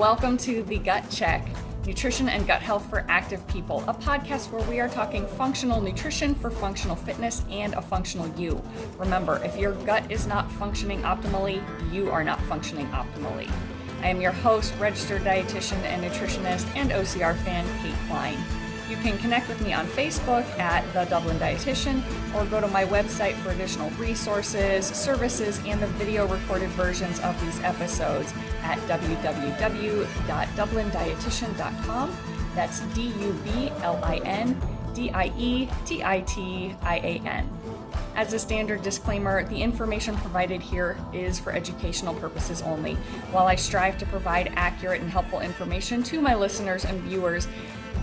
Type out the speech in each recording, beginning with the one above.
Welcome to The Gut Check, Nutrition and Gut Health for Active People, a podcast where we are talking functional nutrition for functional fitness and a functional you. Remember, if your gut is not functioning optimally, you are not functioning optimally. I am your host, registered dietitian and nutritionist, and OCR fan, Kate Cline. You can connect with me on Facebook at The Dublin Dietitian, or go to my website for additional resources, services, and the video recorded versions of these episodes at www.dublindietitian.com. That's DUBLINDIETITIAN. As a standard disclaimer, the information provided here is for educational purposes only. While I strive to provide accurate and helpful information to my listeners and viewers,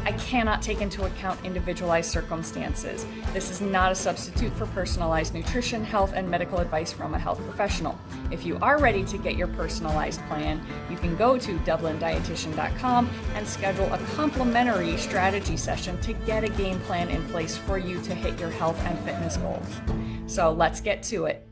I cannot take into account individualized circumstances. This is not a substitute for personalized nutrition, health, and medical advice from a health professional. If you are ready to get your personalized plan, you can go to dublindietitian.com and schedule a complimentary strategy session to get a game plan in place for you to hit your health and fitness goals. So let's get to it.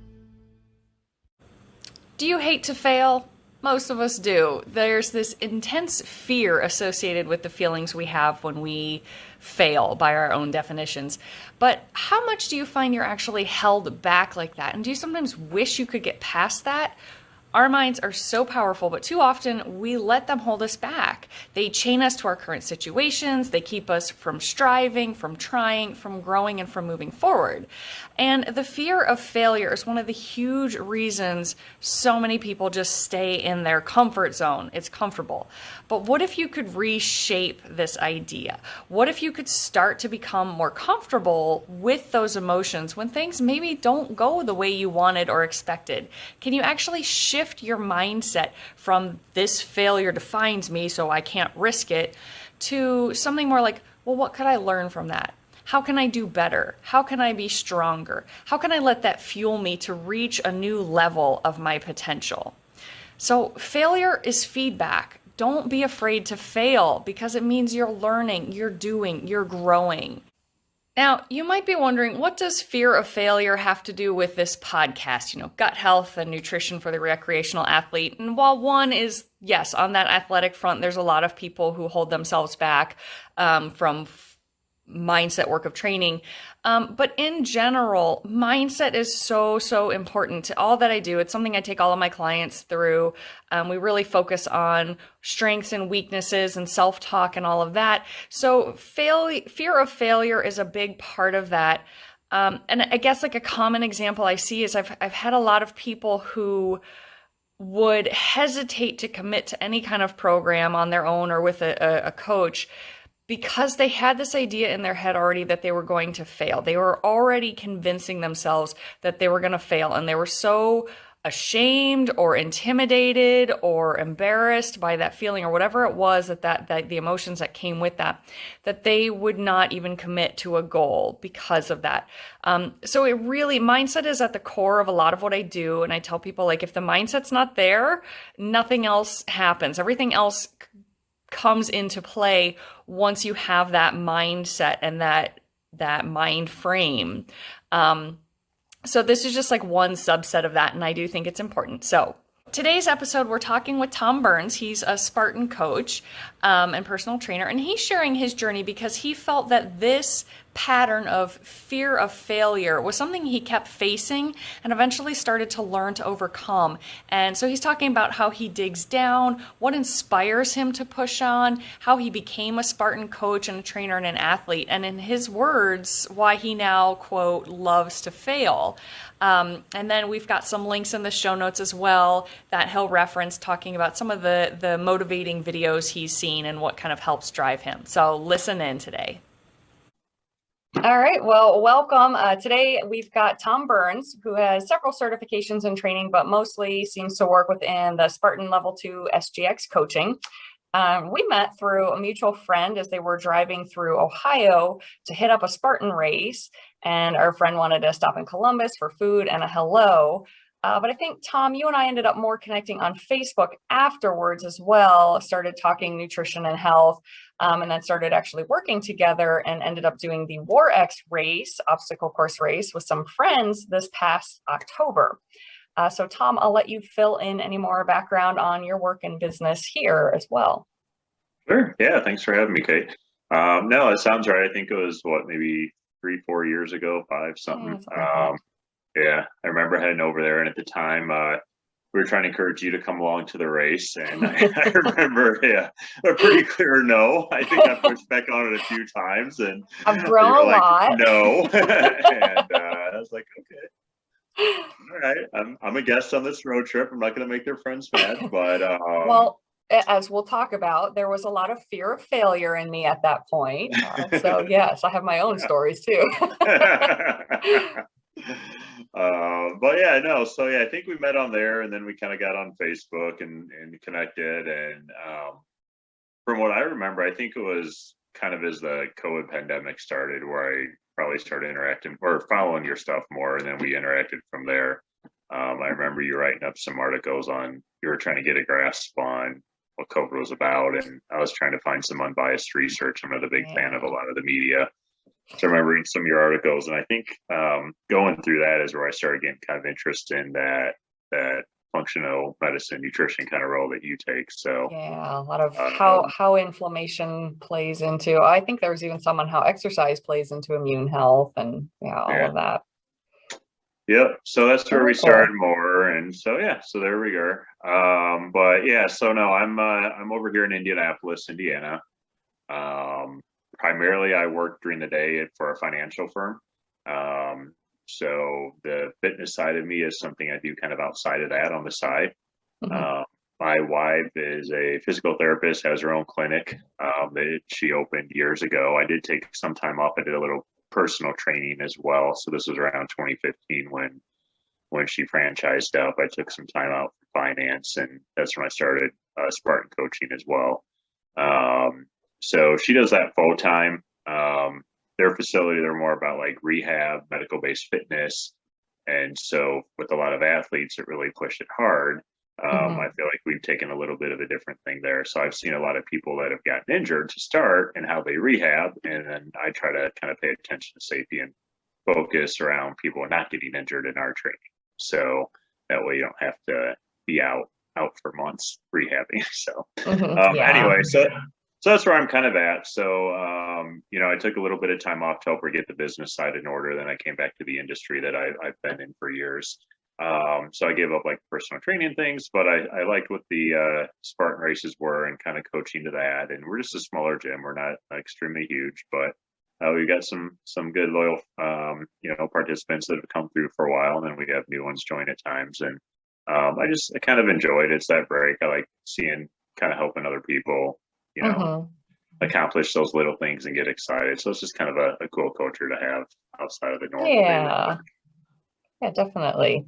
Do you hate to fail? Most of us do. There's this intense fear associated with the feelings we have when we fail by our own definitions. But how much do you find you're actually held back like that? And do you sometimes wish you could get past that? Our minds are so powerful, but too often we let them hold us back. They chain us to our current situations. They keep us from striving, from trying, from growing, and from moving forward. And the fear of failure is one of the huge reasons so many people just stay in their comfort zone. It's comfortable. But what if you could reshape this idea? What if you could start to become more comfortable with those emotions when things maybe don't go the way you wanted or expected? Can you actually shift your mindset from this failure defines me, so I can't risk it, to something more like, well, what could I learn from that? How can I do better? How can I be stronger? How can I let that fuel me to reach a new level of my potential? So failure is feedback. Don't be afraid to fail, because it means you're learning, you're doing, you're growing. Now, you might be wondering, what does fear of failure have to do with this podcast? Gut health and nutrition for the recreational athlete. And while one is, yes, on that athletic front, there's a lot of people who hold themselves back from mindset work of training. But in general, mindset is so important to all that I do. It's something I take all of my clients through. We really focus on strengths and weaknesses and self-talk and all of that. So fear of failure is a big part of that. And I guess like a common example I see is I've had a lot of people who would hesitate to commit to any kind of program on their own or with a coach, because they had this idea in their head already that they were going to fail. They were already convincing themselves that they were going to fail, and they were so ashamed or intimidated or embarrassed by that feeling or whatever it was that the emotions that came with that they would not even commit to a goal because of that. So it really, mindset is at the core of a lot of what I do. And I tell people, like, if the mindset's not there, nothing else happens. Everything else comes into play once you have that mindset and that mind frame. So this is just like one subset of that, and I do think it's important. So today's episode, we're talking with Tom Burns. He's a Spartan coach and personal trainer, and he's sharing his journey because he felt that this pattern of fear of failure was something he kept facing and eventually started to learn to overcome. And so he's talking about how he digs down, what inspires him to push on, how he became a Spartan coach and a trainer and an athlete, and in his words, why he now, quote, loves to fail. And then we've got some links in the show notes as well that he'll reference, talking about some of the motivating videos he's seen and what kind of helps drive him. So listen in today. All right, well, welcome. Today we've got Tom Burns, who has several certifications in training, but mostly seems to work within the Spartan Level 2 SGX coaching. We met through a mutual friend as they were driving through Ohio to hit up a Spartan race, and our friend wanted to stop in Columbus for food and a hello. But I think, Tom, you and I ended up more connecting on Facebook afterwards as well, started talking nutrition and health, and then started actually working together and ended up doing the WarX race, obstacle course race, with some friends this past October. So Tom, I'll let you fill in any more background on your work and business here as well. Sure. Yeah. Thanks for having me, Kate. No, it sounds right. I think it was maybe 3, 4 years ago, five Yeah, something. something like that. Yeah, I remember heading over there, and at the time, we were trying to encourage you to come along to the race, and I remember, yeah, a pretty clear no. I think I pushed back on it a few times, and I've you grown were a like, lot. no, and I was like, okay, all right, I'm a guest on this road trip. I'm not going to make their friends mad, but Well, as we'll talk about, there was a lot of fear of failure in me at that point. So yes, I have my own stories too. yeah. But yeah, no. So yeah, I think we met on there, and then we kind of got on Facebook and connected. And from what I remember, I think it was kind of as the COVID pandemic started, where I probably started interacting or following your stuff more, and then we interacted from there. I remember you writing up some articles on you were trying to get a grasp on what COVID was about, and I was trying to find some unbiased research. I'm not a big fan of a Yeah. lot of the media. So I remember reading some of your articles, and I think going through that is where I started getting kind of interest in that functional medicine, nutrition kind of role that you take. So Yeah, a lot of um, how inflammation plays into, I think there's even some on how exercise plays into immune health and yeah, all yeah, of that. yep. So that's where Very we started cool. more, and so yeah, so there we go. But yeah, so no, I'm over here in Indianapolis, Indiana. Um, Primarily, I work during the day for a financial firm. Um, so the fitness side of me is something I do kind of outside of that on the side. Mhm. Uh, my wife is a physical therapist, has her own clinic that she opened years ago. I did take some time off. I did a little personal training as well. So this was around 2015 when she franchised up. I took some time out for finance, and that's when I started Spartan coaching as well. Um, so she does that full time. Their facility, they're more about like rehab, medical based fitness. And so with a lot of athletes, it really pushed it hard. I Mhm. feel like we've taken a little bit of a different thing there. So I've seen a lot of people that have gotten injured to start and how they rehab. And then I try to kind of pay attention to safety and focus around people not getting injured in our training. So that way you don't have to be out for months rehabbing. So Mhm. Yeah. anyway, so that's where I'm kind of at. So I took a little bit of time off to help her get the business side in order. Then I came back to the industry that I've been in for years. So I gave up like personal training things, but I liked what the Spartan races were and kind of coaching to that. And we're just a smaller gym. We're not extremely huge, but we've got some good loyal participants that have come through for a while, and then we have new ones join at times. And I kind of enjoyed it. It's that break. I like seeing kind of helping other people, Mhm. accomplish those little things and get excited. So it's just kind of a cool culture to have outside of the normal daily work. Yeah. Yeah, definitely.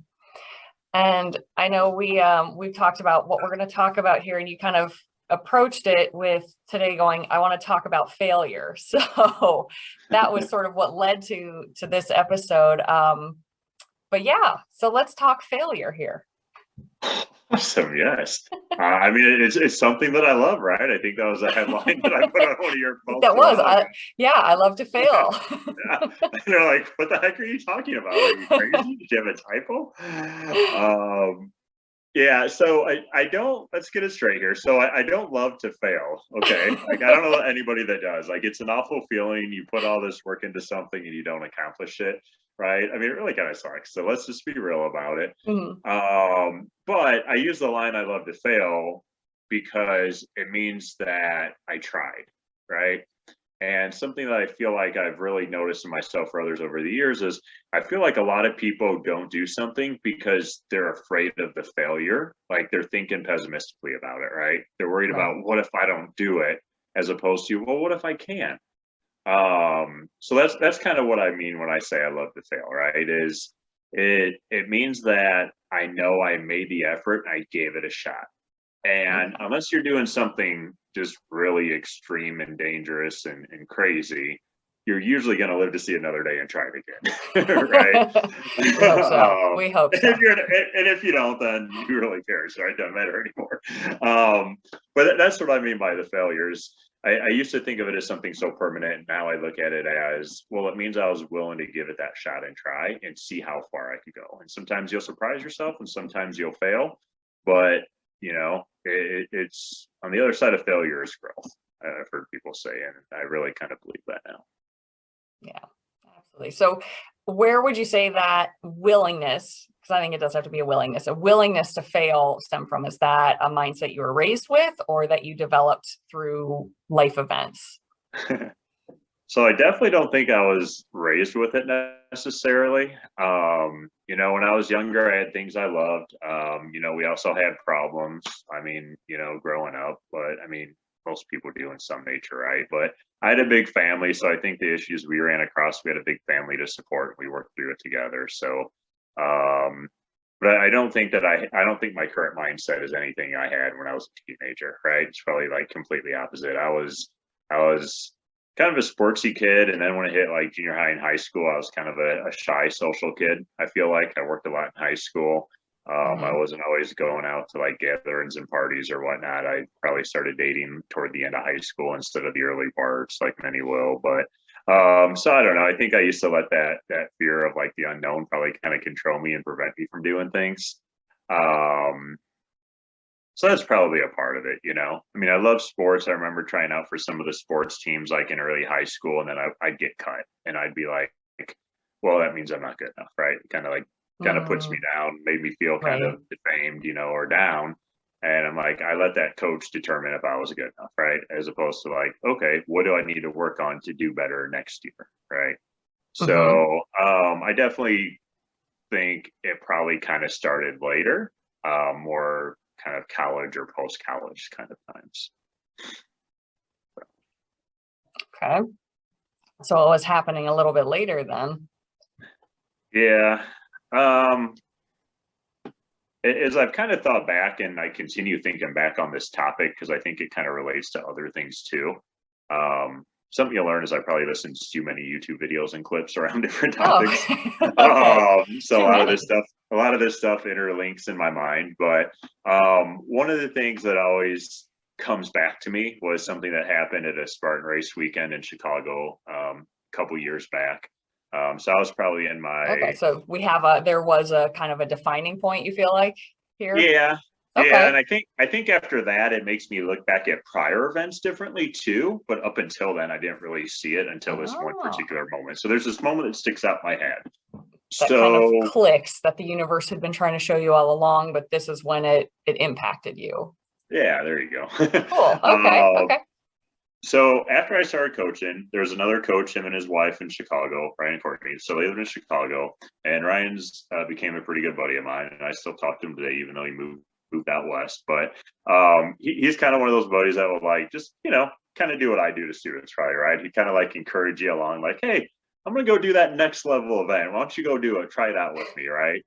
And I know we've talked about what we're going to talk about here, and you kind of approached it with today going, I want to talk about failure. So that was sort of what led to this episode. But yeah, so let's talk failure here. Awesome. Yes. I mean, it's something that I love, right? I think that was a headline that I put on one of your posts That too. was, I'm like, yeah, I love to fail. yeah. And they're like, what the heck are you talking about? Are you crazy? Did you have a typo? Yeah, so I don't, let's get it straight here. So I don't love to fail. Okay. Like, I don't know anybody that does. Like, it's an awful feeling. You put all this work into something and you don't accomplish it. Right. I mean, it really kind of sucks. So let's just be real about it. Mhm. But I use the line I love to fail because it means that I tried. Right. And something that I feel like I've really noticed in myself or others over the years is I feel like a lot of people don't do something because they're afraid of the failure. Like they're thinking pessimistically about it, right? They're worried Right. about what if I don't do it, as opposed to, well, what if I can? So that's kind of what I mean when I say I love to fail, right? Is it means that I know I made the effort, I gave it a shot. And Okay. unless you're doing something just really extreme and dangerous and crazy, you're usually going to live to see another day and try it again, right? We hope so. We hope If so. you're and if you don't, then you really care, so it doesn't matter anymore. But that's what I mean by the failures. I used to think of it as something so permanent. And now I look at it as, well, it means I was willing to give it that shot and try and see how far I could go. And sometimes you'll surprise yourself and sometimes you'll fail. But, it's on the other side of failure is growth. I've heard people say, and I really kind of believe that now. Yeah, absolutely. So where would you say that willingness, because I think it does have to be a willingness to fail stem from? Is that a mindset you were raised with or that you developed through life events? So I definitely don't think I was raised with it necessarily. When I was younger, I had things I loved. We also had problems. I mean, growing up, but I mean, most people do in some nature, right? But I had a big family, so I think the issues we ran across, we had a big family to support. We worked through it together. So, but I don't think I don't think my current mindset is anything I had when I was a teenager, right? It's probably like completely opposite. I was kind of a sportsy kid, and then when I hit like junior high and high school, I was kind of a shy social kid. I feel like I worked a lot in high school. I wasn't always going out to like gatherings and parties or whatnot. I probably started dating toward the end of high school instead of the early parts, like many will. But so I don't know. I think I used to let that fear of like the unknown probably kind of control me and prevent me from doing things. Um, so that's probably a part of it. I mean, I love sports. I remember trying out for some of the sports teams like in early high school, and then I'd get cut, and I'd be like, well, that means I'm not good enough, right? Kind of puts me down, made me feel kind Right. of defamed, or down. And I'm like, I let that coach determine if I was good enough, right? As opposed to like, okay, what do I need to work on to do better next year, right? Mm-hmm. So I definitely think it probably kind of started later, more kind of college or post college kind of times. Okay. So it was happening a little bit later then. Yeah. Um, as I've kind of thought back and I continue thinking back on this topic, because I think it kind of relates to other things too. Something you'll learn is I probably listened to too many YouTube videos and clips around different Oh, topics. okay. So Too many. a lot of this stuff interlinks in my mind. But one of the things that always comes back to me was something that happened at a Spartan race weekend in Chicago a couple years back. So I was probably in Okay. my So there was a kind of a defining point, you feel like here? Yeah. Yeah, Okay. and I think after that it makes me look back at prior events differently too, but up until then I didn't really see it until this one Oh, particular moment. So there's this moment that sticks out in my head. that kind of So clicks that the universe had been trying to show you all along, but this is when it impacted you. yeah, there you go. Cool. Okay. uh, Okay. so after I started coaching, there was another coach, him and his wife in Chicago, Ryan and Courtney. So they lived in Chicago, and Ryan's became a pretty good buddy of mine, and I still talk to him today, even though he moved out west. But he's kind of one of those buddies that will like just kind of do what I do to students, probably, right? He kind of like encourage you along, like, hey, I'm gonna go do that next level event. Why don't you go do it? Try it out with me, right?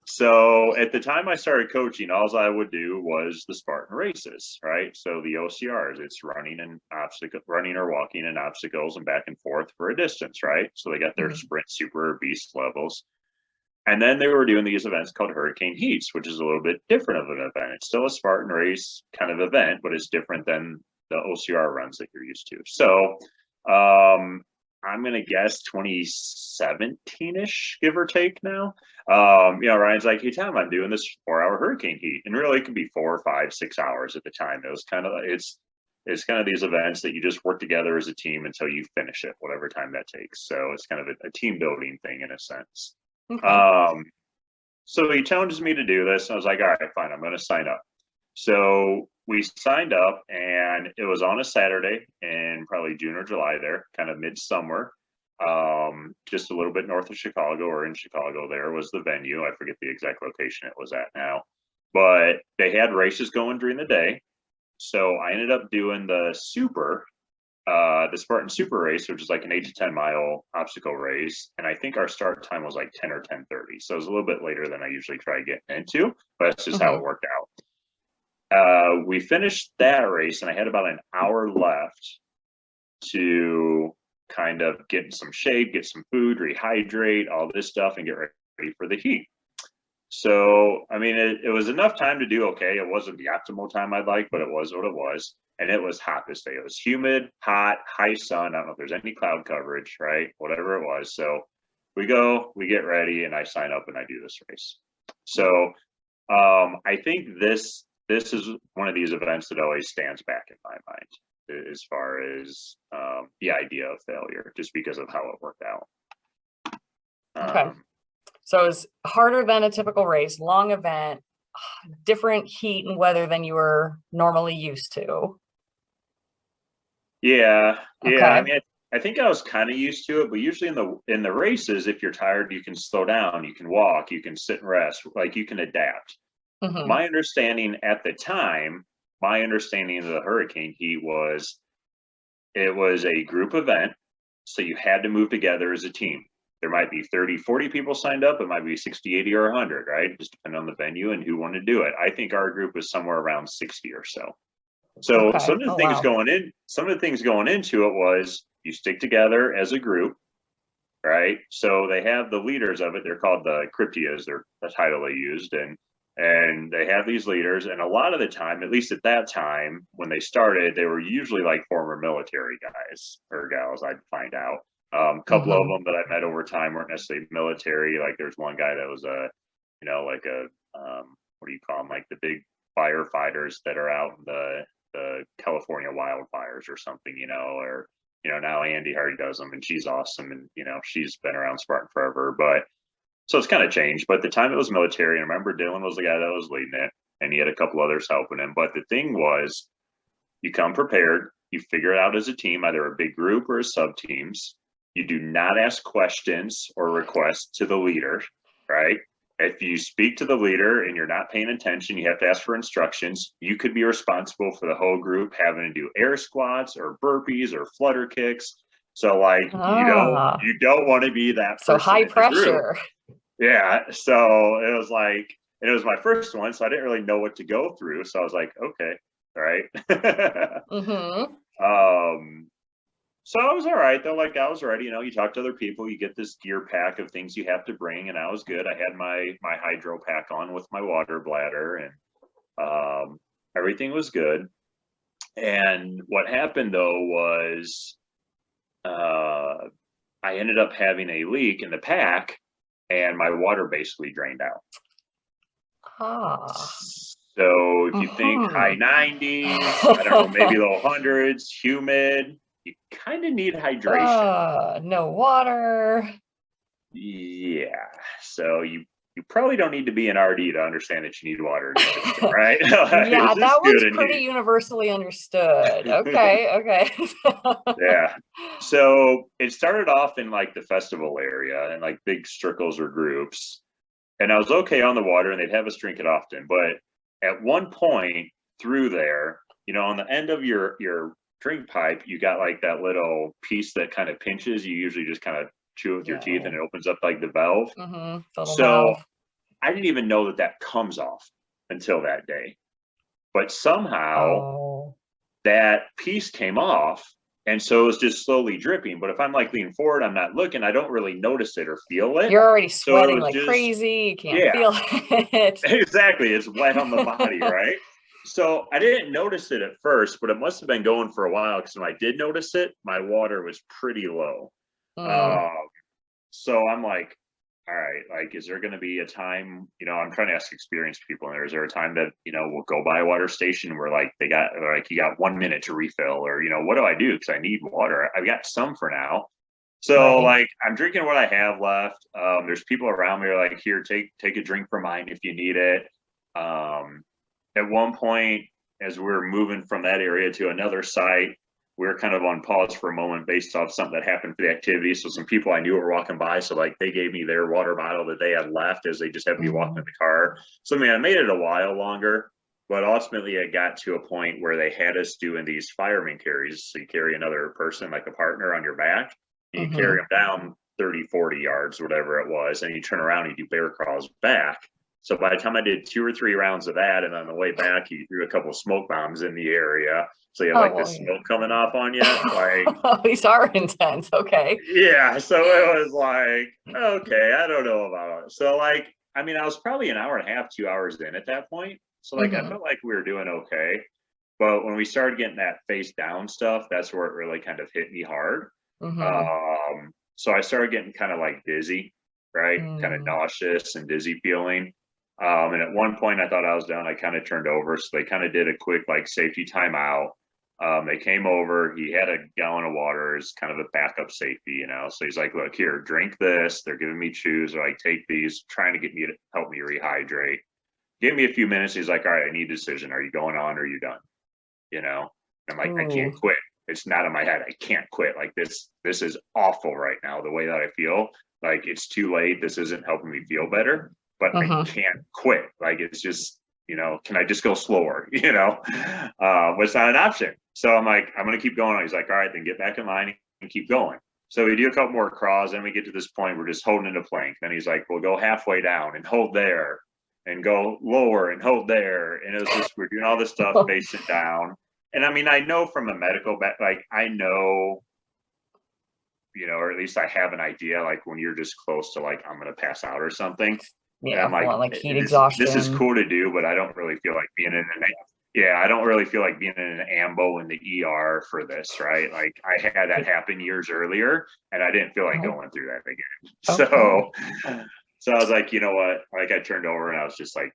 So at the time I started coaching, all I would do was the Spartan races, right? So the OCRs, it's running or walking in obstacles and back and forth for a distance, right? So they got their Mhm. sprint, super, beast levels. And then they were doing these events called Hurricane Heats, which is a little bit different of an event. It's still a Spartan race kind of event, but it's different than the OCR runs that you're used to. So I'm going to guess 2017-ish, give or take now. Ryan's like, hey, Tom, I'm doing this 4-hour hurricane heat. And really, it could be 4, 5, 6 hours at the time. It was kind of, it's kind of these events that you just work together as a team until you finish it, whatever time that takes. So it's kind of a team building thing in a sense. Okay. Um, so he challenges me to do this. And I was like, all right, fine, I'm going to sign up. So we signed up, and it was on a Saturday in probably June or July there, kind of midsummer. Just a little bit north of Chicago, or in Chicago there was the venue. I forget the exact location it was at now. But they had races going during the day. So I ended up doing the Spartan Super Race, which is like an 8 to 10 mile obstacle race. And I think our start time was like 10 or 10:30. So it was a little bit later than I usually try getting into, but that's just how it Hmm. worked out. We finished that race, and I had about an hour left to kind of get in some shade, get some food, rehydrate, all this stuff, and get ready for the heat. So, I mean, it was enough time to do okay. It wasn't the optimal time I'd like, but it was what it was. and it was hot this day. It was humid, hot, high sun. I don't know if there's any cloud coverage, right? Whatever it was. So we go, we get ready, and I sign up and I do this race. So I think this is one of these events that always stands back in my mind as far as the idea of failure, just because of how it worked out. Okay. So it's harder than a typical race, long event, different heat and weather than you were normally used to. Yeah. Okay. I mean, I think I was kind of used to it, but usually in the races, if you're tired, you can slow down, you can walk, you can sit and rest, like you can adapt. Mm-hmm. My understanding at the time, my understanding of the hurricane heat was it was a group event, so you had to move together as a team. There might be 30, 40 people signed up. It might be 60, 80, or 100, right? Just depending on the venue and who wanted to do it. I think our group was somewhere around 60 or so. So Okay. some of the things going into it was you stick together as a group, right? So they have the leaders of it. They're called the cryptias. They're the title they used, and they have these leaders. And a lot of the time, at least at that time when they started, they were usually like former military guys or gals. I'd find out. A couple of them that I met over time weren't necessarily military. Like there's one guy that was like a what do you call them? Like the big firefighters that are out in the California wildfires or something, or now Andy Hardy does them, and she's awesome, and she's been around Spartan forever. But so it's kind of changed. But at the time it was military, and I remember Dylan was the guy that was leading it, and he had a couple others helping him. But the thing was, you come prepared, you figure it out as a team, either a big group or as sub teams. You do not ask questions or requests to the leader, right? If you speak to the leader and you're not paying attention, you have to ask for instructions. You could be responsible for the whole group having to do air squats or burpees or flutter kicks. So you don't want to be that person. So high pressure. Yeah. So it was like, and it was my first one, so I didn't really know what to go through. So I was like, okay, all right. So I was all right though. Like I was ready, you talk to other people, you get this gear pack of things you have to bring, and I was good. I had my hydro pack on with my water bladder, and everything was good. And what happened though was I ended up having a leak in the pack, and my water basically drained out. So if you think high 90s, I don't know, maybe low hundreds, humid, you kind of need hydration. No water. Yeah. So you probably don't need to be an RD to understand that you need water, right? Yeah, that was pretty universally understood. Okay. Yeah. So it started off in like the festival area and like big circles or groups. And I was okay on the water, and they'd have us drink it often. But at one point through there, on the end of your drink pipe, you got like that little piece that kind of pinches. You usually just kind of chew it with your teeth, and it opens up like the valve. So I didn't even know that comes off until that day. But somehow that piece came off, and so it was just slowly dripping. But if I'm like leaning forward, I'm not looking, I don't really notice it or feel it. You're already sweating like crazy. You can't feel it. Exactly. It's wet on the body, right? So I didn't notice it at first, but it must have been going for a while, because when I did notice it, my water was pretty low. So I'm like, all right, like, is there going to be a time, I'm trying to ask experienced people in there, is there a time that, we'll go by a water station where like you got 1 minute to refill, or, what do I do? Because I need water. I've got some for now. So like, I'm drinking what I have left. There's people around me who are like, here, take a drink for mine if you need it. At one point, as we were moving from that area to another site, we were kind of on pause for a moment based off something that happened for the activity. So some people I knew were walking by. So like they gave me their water bottle that they had left as they just had me walking in the car. So I made it a while longer, but ultimately it got to a point where they had us doing these fireman carries. So you carry another person, like a partner, on your back, and you carry them down 30, 40 yards, whatever it was. And you turn around and you do bear crawls back. So by the time I did 2 or 3 rounds of that, and on the way back, you threw a couple of smoke bombs in the area. So you have the smoke coming off on you. Like, these are intense. Okay. Yeah. So it was like, okay, I don't know about it. So like, I was probably an hour and a half, 2 hours in at that point. So like, I felt like we were doing okay. But when we started getting that face down stuff, that's where it really kind of hit me hard. Mm-hmm. So I started getting kind of like dizzy, right? Kind of Mm. nauseous and dizzy feeling. And at one point I thought I was done. I kind of turned over. So they kind of did a quick like safety timeout. They came over. He had a gallon of water as kind of a backup safety, you know. So he's like, look, here, drink this. They're giving me chews. They're like, take these, trying to get me to help me rehydrate. Give me a few minutes. He's like, all right, I need a decision. Are you going on or are you done? You know, I'm like, I can't Ooh. quit. It's not in my head. I can't quit. Like this is awful right now. The way that I feel, like it's too late. This isn't helping me feel better, but I Mm-hmm. can't quit. Like it's just, you know, can I just go slower? You know, but it's not an option. So I'm like, I'm going to keep going. He's like, all right, then get back in line and keep going. So we do a couple more crawls, and we get to this point, we're just holding into plank. Then he's like, we'll go halfway down and hold there and go lower and hold there. And it was just, we're doing all this stuff, facing down. And I mean, I know from a medical back, like I know, you know, or at least I have an idea, like when you're just close to like, I'm going to pass out or something. And Yeah, I'm full like, on like heat this is exhaustion. cool to do, but I don't really feel like being in an, yeah, I don't really feel like being in an ambo in the ER for this, right? Like I had that happen years earlier and I didn't feel like Oh, going through that again. okay. So I was like, you know what? Like I turned over and I was just like,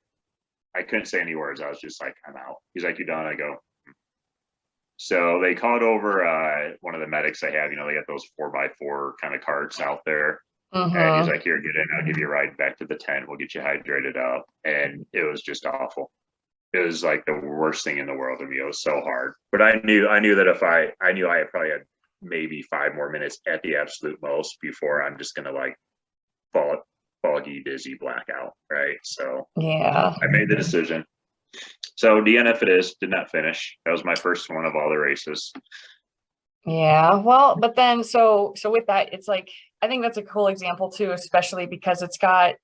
I couldn't say any words. I was just like, I'm out. He's like, you done? I go, so they called over one of the medics I have, you know, they got those 4x4 kind of carts out there. And he's Mm-hmm. like, here, get in. I'll give you a ride back to the tent. We'll get you hydrated up. And it was just awful. It was like the worst thing in the world to me. It was so hard. But I knew that if I knew I probably had maybe 5 more minutes at the absolute most before I'm just going to like foggy, dizzy, blackout. Right. So Yeah. I made the decision. So DNF it is, did not finish. That was my first one of all the races. Yeah. Well, but then so with that, it's like I think that's a cool example too, especially because it's got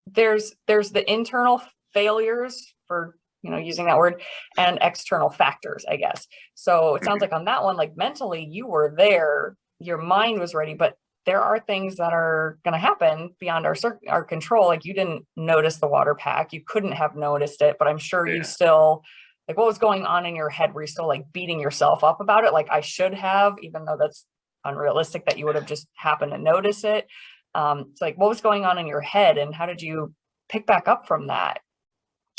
there's the internal failures for using that word and external factors, I guess. So it sounds Mhm. like on that one, like mentally you were there, your mind was ready, but there are things that are going to happen beyond our control. Like you didn't notice the water pack, you couldn't have noticed it, but I'm sure you Yeah. still, like, what was going on in your head? Were you still like beating yourself up about it, like I should have, even though that's unrealistic that you would have just happened to notice it? It's like, what was going on in your head and how did you pick back up from that?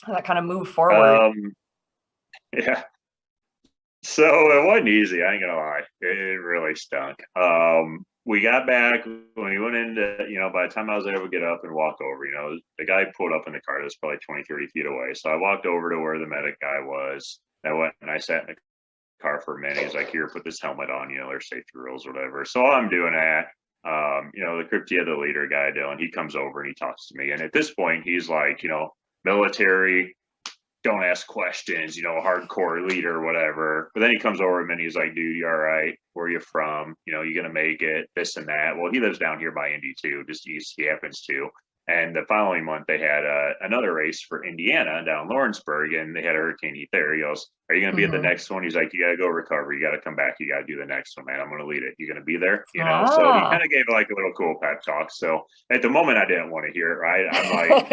How that kind of move forward? Um, yeah. So it wasn't easy. I ain't gonna lie. It really stunk. We got back when we went into, you know, by the time I was able to get up and walk over, you know, the guy pulled up in the car that was probably 20, 30 feet away. So I walked over to where the medic guy was. I went and I sat in the car for a minute. He's like, here, put this helmet on, you know, there's safety rules, whatever. So I'm doing that. You know, the Cryptia, the leader guy, Dylan, he comes over and he talks to me. And at this point, he's like, you know, military, don't ask questions, you know, hardcore leader, whatever. But then he comes over and he's like, dude, you all right? Where are you from? You know, you gonna make it, this and that. Well, he lives down here by Indy too, just east, he happens to. And the following month, they had another race for Indiana down Lawrenceburg, and they had a hurricane heat there. He goes, are you going to be at the Mm-hmm. next one? He's like, you got to go recover. You got to come back. You got to do the next one, man. I'm going to lead it. You going to be there? You know, so he Ah. kind of gave like a little cool pep talk. So at the moment, I didn't want to hear it, right? I'm like,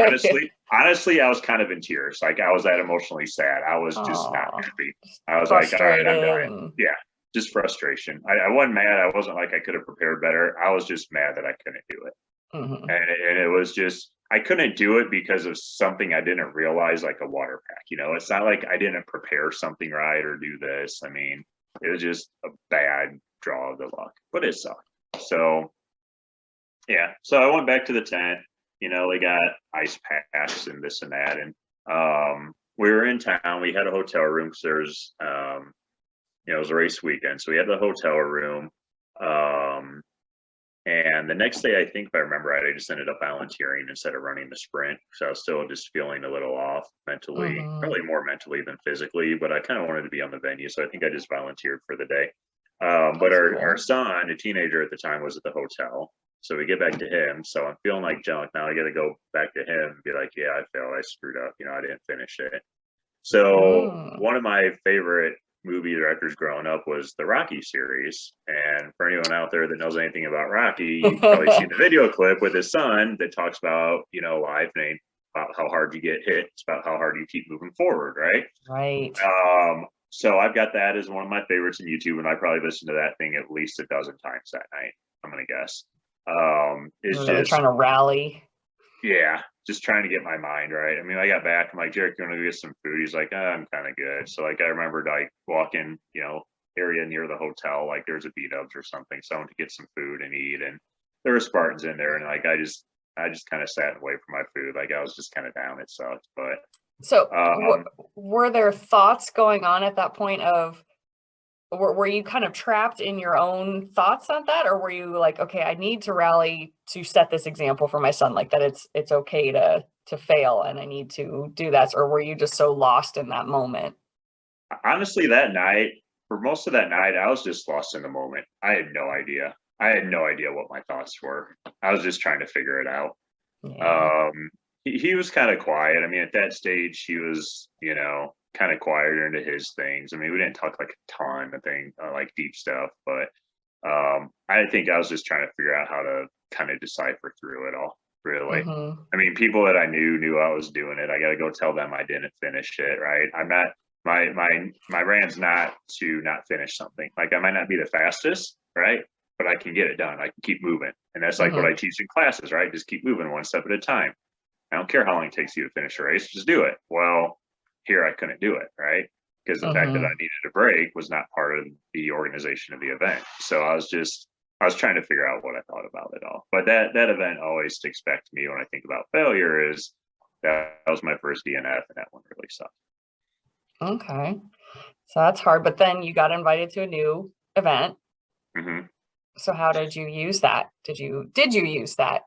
honestly, I was kind of in tears. Like I was that emotionally sad. I was just not Oh, happy. I was like, all right, I'm frustrated. done. Yeah, just frustration. I wasn't mad. I wasn't like I could have prepared better. I was just mad that I couldn't do it. Mm-hmm. And it was just, I couldn't do it because of something I didn't realize, like a water pack. You know, it's not like I didn't prepare something right or do this. I mean, it was just a bad draw of the luck, but it sucked. So yeah, so I went back to the tent. You know, they got ice packs and this and that, and we were in town. We had a hotel room because there's you know, it was a race weekend, so we had the hotel room. Um, and the next day, I think if I remember right, I just ended up volunteering instead of running the sprint. So I was still just feeling a little off mentally, Mm-hmm. probably more mentally than physically, but I kind of wanted to be on the venue. So I think I just volunteered for the day. But That's our cool. son, a teenager at the time, was at the hotel. So we get back to him. So I'm feeling like junk. Now I got to go back to him and be like, yeah, I failed. I screwed up. You know, I didn't finish it. So Mm. one of my favorite movie directors growing up was the Rocky series. And for anyone out there that knows anything about Rocky, you've probably seen the video clip with his son that talks about, you know, life and about how hard you get hit. It's about how hard you keep moving forward, right? Right. So I've got that as one of my favorites in YouTube, and I probably listened to that thing at least a dozen times that night, I'm gonna guess. It's Really just, trying to rally. yeah, just trying to get my mind right. I mean, I got back, I'm like, Jarek, you want to go get some food? He's like, I'm kind of good. So like I remembered like walking, area near the hotel, like there's a B-dubs or something, someone to get some food and eat, and there were Spartans in there, and like I just kind of sat and waited for my food. Like I was just kind of down. It sucked, but So um, were there thoughts going on at that point of, were you kind of trapped in your own thoughts on that, or were you like, okay, I need to rally to set this example for my son, like that it's okay to fail and I need to do that, or were you just so lost in that moment? honestly, that night, for most of that night, I was just lost in the moment. I had no idea. I had no idea what my thoughts were. I was just trying to figure it out. Yeah. He was kind of quiet. I mean, at that stage, he was, kind of quieter into his things. I mean, we didn't talk like a ton of things, like deep stuff, but I think I was just trying to figure out how to kind of decipher through it all, really. Mm-hmm. I mean, people that I knew I was doing it. I got to go tell them I didn't finish it, right? I'm not, my brand's not to not finish something. Like I might not be the fastest, right? But I can get it done. I can keep moving. And that's like what I Mm-hmm. teach in classes, right? Just keep moving one step at a time. I don't care how long it takes you to finish a race, just do it. Well, here I couldn't do it, right? Because the fact that I Mm-hmm. needed a break was not part of the organization of the event. So I was trying to figure out what I thought about it all. But that event always sticks back to me when I think about failure is that was my first DNF, and that one really sucked. Okay. So that's hard, but then you got invited to a new event. Hmm. So how did you use that? Did you use that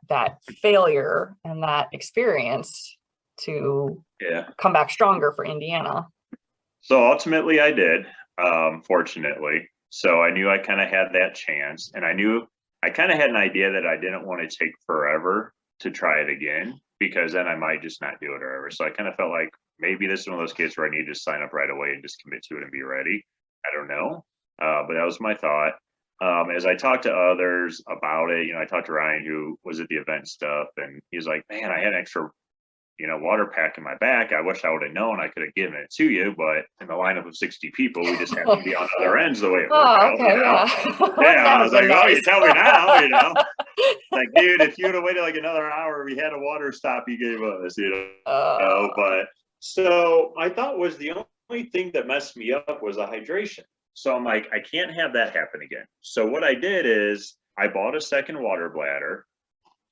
failure and that experience to Yeah. come back stronger for Indiana? So ultimately, I did, fortunately. So I knew I kind of had that chance, and I knew I kind of had an idea that I didn't want to take forever to try it again because then I might just not do it or ever. So I kind of felt like maybe this is one of those cases where I need to sign up right away and just commit to it and be ready. I don't know, but that was my thought. As I talked to others about it, I talked to Ryan, who was at the event stuff, and he's like, "Man, I had an extra water pack in my back. I wish I would have known. I could have given it to you, but in the lineup of 60 people, we just happened to be on other ends the way it worked Oh, out, okay, yeah. Yeah, Wouldn't that I have was like, been well, you nice? tell me now, Like, dude, if you would have waited like another hour, we had a water stop you gave us. Uh, But so my thought was the only thing that messed me up was the hydration. So I'm like, I can't have that happen again. So what I did is I bought a second water bladder,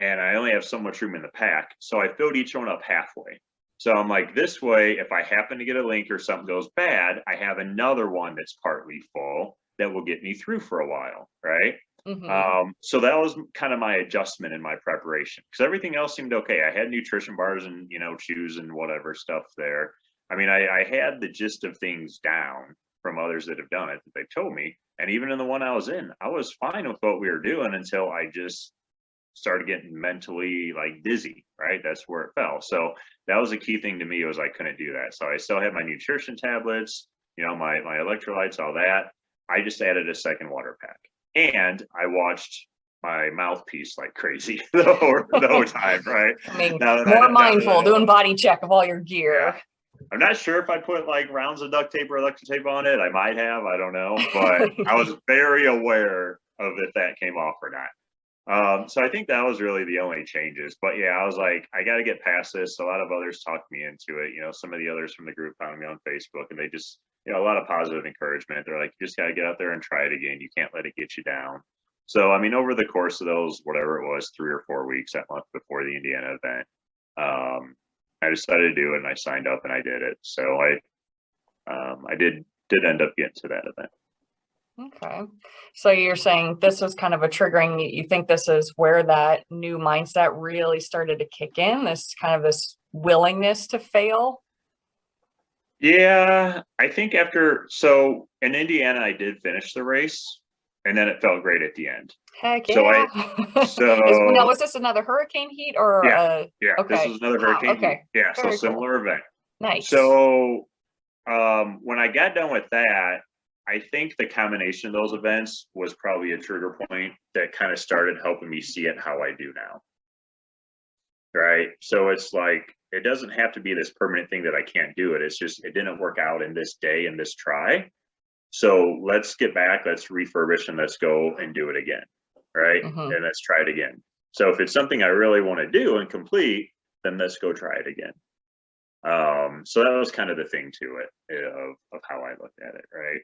and I only have so much room in the pack. So I filled each one up halfway. So I'm like, this way, if I happen to get a link or something goes bad, I have another one that's partly full that will get me through for a while, right? mhm. So that was kind of my adjustment in my preparation because everything else seemed okay. I had nutrition bars and shoes and whatever stuff there. I mean, I had the gist of things down from others that have done it that they've told me, and even in the one I was in, I was fine with what we were doing until I just started getting mentally like dizzy, right? That's where it fell. So that was a key thing to me was I couldn't do that. So I still had my nutrition tablets, my electrolytes, all that. I just added a second water pack. And I watched my mouthpiece like crazy the whole time, right? Becoming Now that more now that I mindful, know, doing body check of all your yeah. gear. I'm not sure if I put like rounds of duct tape or electric tape on it. I might have, I don't know, but I was very aware of if that came off or not. So I think that was really the only changes. But yeah, I was like, I got to get past this. A lot of others talked me into it. Some of the others from the group found me on Facebook, and they just, a lot of positive encouragement. They're like, you just got to get out there and try it again. You can't let it get you down. So, I mean, over the course of those, whatever it was, 3 or 4 weeks, that month before the Indiana event, I decided to do it, and I signed up and I did it. So I did end up getting to that event. Okay. So you're saying this was kind of a triggering, you think this is where that new mindset really started to kick in, this willingness to fail? Yeah, I think so in Indiana, I did finish the race, and then it felt great at the end. Heck So yeah. Now, so was this another hurricane heat or yeah, yeah, this okay. was another Wow, hurricane heat. okay. Yeah, so Very cool. similar event. Nice. So when I got done with that, I think the combination of those events was probably a trigger point that kind of started helping me see it how I do now. Right. So it's like it doesn't have to be this permanent thing that I can't do it. It's just, it didn't work out in this day and this try. So let's get back, let's refurbish, and let's go and do it again. Right. Mm-hmm. And let's try it again. So if it's something I really want to do and complete, then let's go try it again. So that was kind of the thing to it of how I looked at it. Right.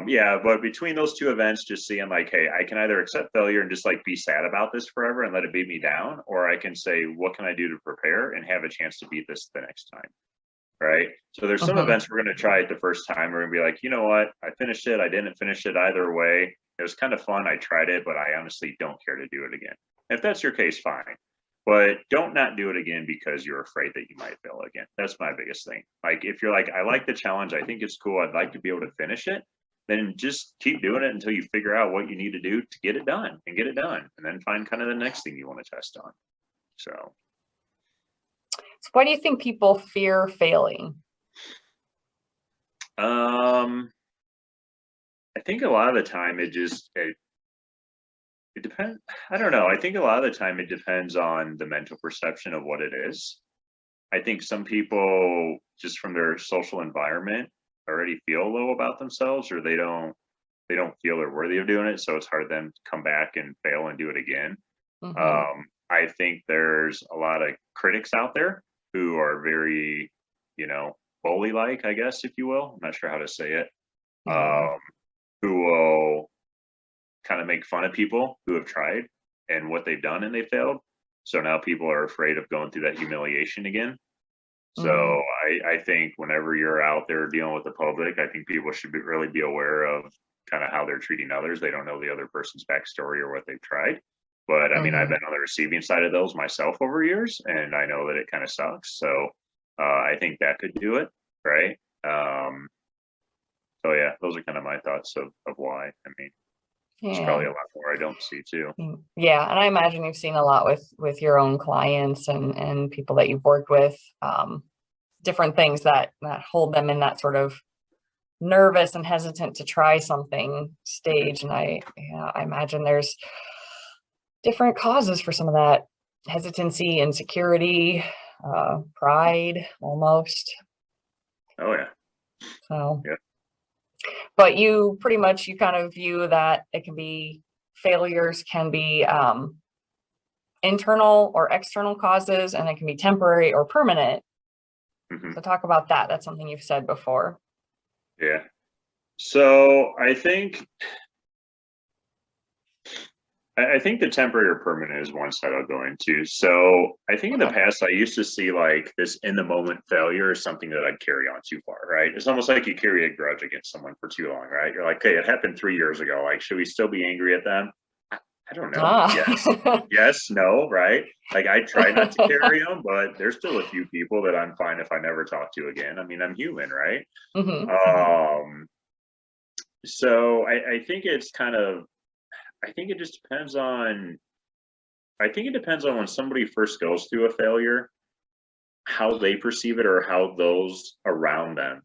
Yeah, but between those two events, just seeing like, hey, I can either accept failure and just like be sad about this forever and let it beat me down, or I can say, what can I do to prepare and have a chance to beat this the next time? Right. So there's some events we're going to try it the first time. We're going to be like, you know what? I finished it. I didn't finish it either way. It was kind of fun. I tried it, but I honestly don't care to do it again. If that's your case, fine. But don't not do it again because you're afraid that you might fail again. That's my biggest thing. Like, if you're like, I like the challenge, I think it's cool, I'd like to be able to finish it, then just keep doing it until you figure out what you need to do to get it done and get it done. And then find kind of the next thing you want to test on. So why do you think people fear failing? I think a lot of the time it depends. I don't know. I think a lot of the time it depends on the mental perception of what it is. I think some people, just from their social environment, already feel low about themselves, or they don't feel they're worthy of doing it. So it's hard for them to come back and fail and do it again. I think there's a lot of critics out there who are very, bully like, I guess, if you will. I'm not sure how to say it. Who will kind of make fun of people who have tried and what they've done and they failed. So now people are afraid of going through that humiliation again. So I think whenever you're out there dealing with the public, I think people should really be aware of kind of how they're treating others. They don't know the other person's backstory or what they've tried. But I mean, I've been on the receiving side of those myself over years, and I know that it kind of sucks. So I think that could do it. Right. So yeah, those are kind of my thoughts of why. I mean, there's probably a lot more I don't see too. Yeah, and I imagine you've seen a lot with your own clients and people that you've worked with, different things that hold them in that sort of nervous and hesitant to try something stage. And I imagine there's different causes for some of that hesitancy, insecurity, pride, almost. Oh yeah. So yeah. But you kind of view that failures can be internal or external causes, and it can be temporary or permanent. So talk about that. That's something you've said before. Yeah. So I think the temporary or permanent is one side I'll go into. So I think in the past, I used to see like this in the moment failure as something that I'd carry on too far, right? It's almost like you carry a grudge against someone for too long, right? You're like, hey, it happened 3 years ago. Like, should we still be angry at them? I don't know. Yes. Yes, no, right? Like, I try not to carry them, but there's still a few people that I'm fine if I never talk to again. I mean, I'm human, right? So I think it's kind of, I think it depends on when somebody first goes through a failure, how they perceive it or how those around them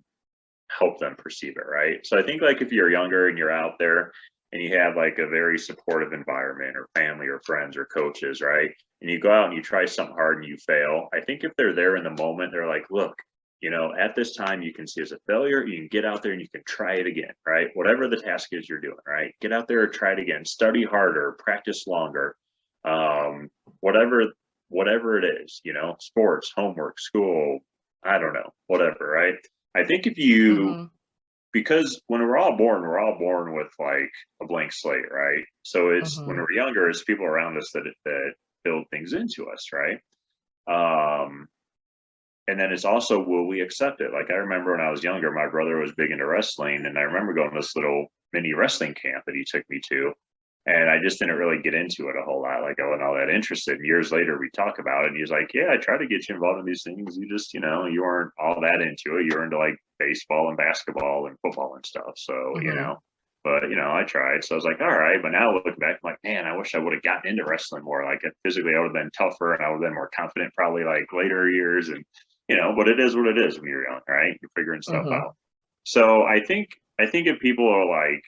help them perceive it, right? So I think like if you're younger and you're out there and you have like a very supportive environment or family or friends or coaches, right? And you go out and you try something hard and you fail. I think if they're there in the moment, they're like, look, at this time you can see as a failure, you can get out there and you can try it again, right? Whatever the task is you're doing, right? Get out there and try it again, study harder, practice longer, whatever it is, sports, homework, school, I don't know, whatever, right? I think if you, because when we're all born with like a blank slate, right? So it's when we're younger, it's people around us that build things into us, right? And then it's also, will we accept it? Like I remember when I was younger, my brother was big into wrestling, and I remember going to this little mini wrestling camp that he took me to, and I just didn't really get into it a whole lot. Like I wasn't all that interested. And years later, we talk about it, and he's like, "Yeah, I tried to get you involved in these things. You just, you weren't all that into it. You were into like baseball and basketball and football and stuff. So, but I tried. So I was like, all right. But now looking back, I'm like, man, I wish I would have gotten into wrestling more. Like physically, I would have been tougher and I would have been more confident, probably like later years. And but it is what it is when you're young, right? You're figuring stuff out. So I think if people are like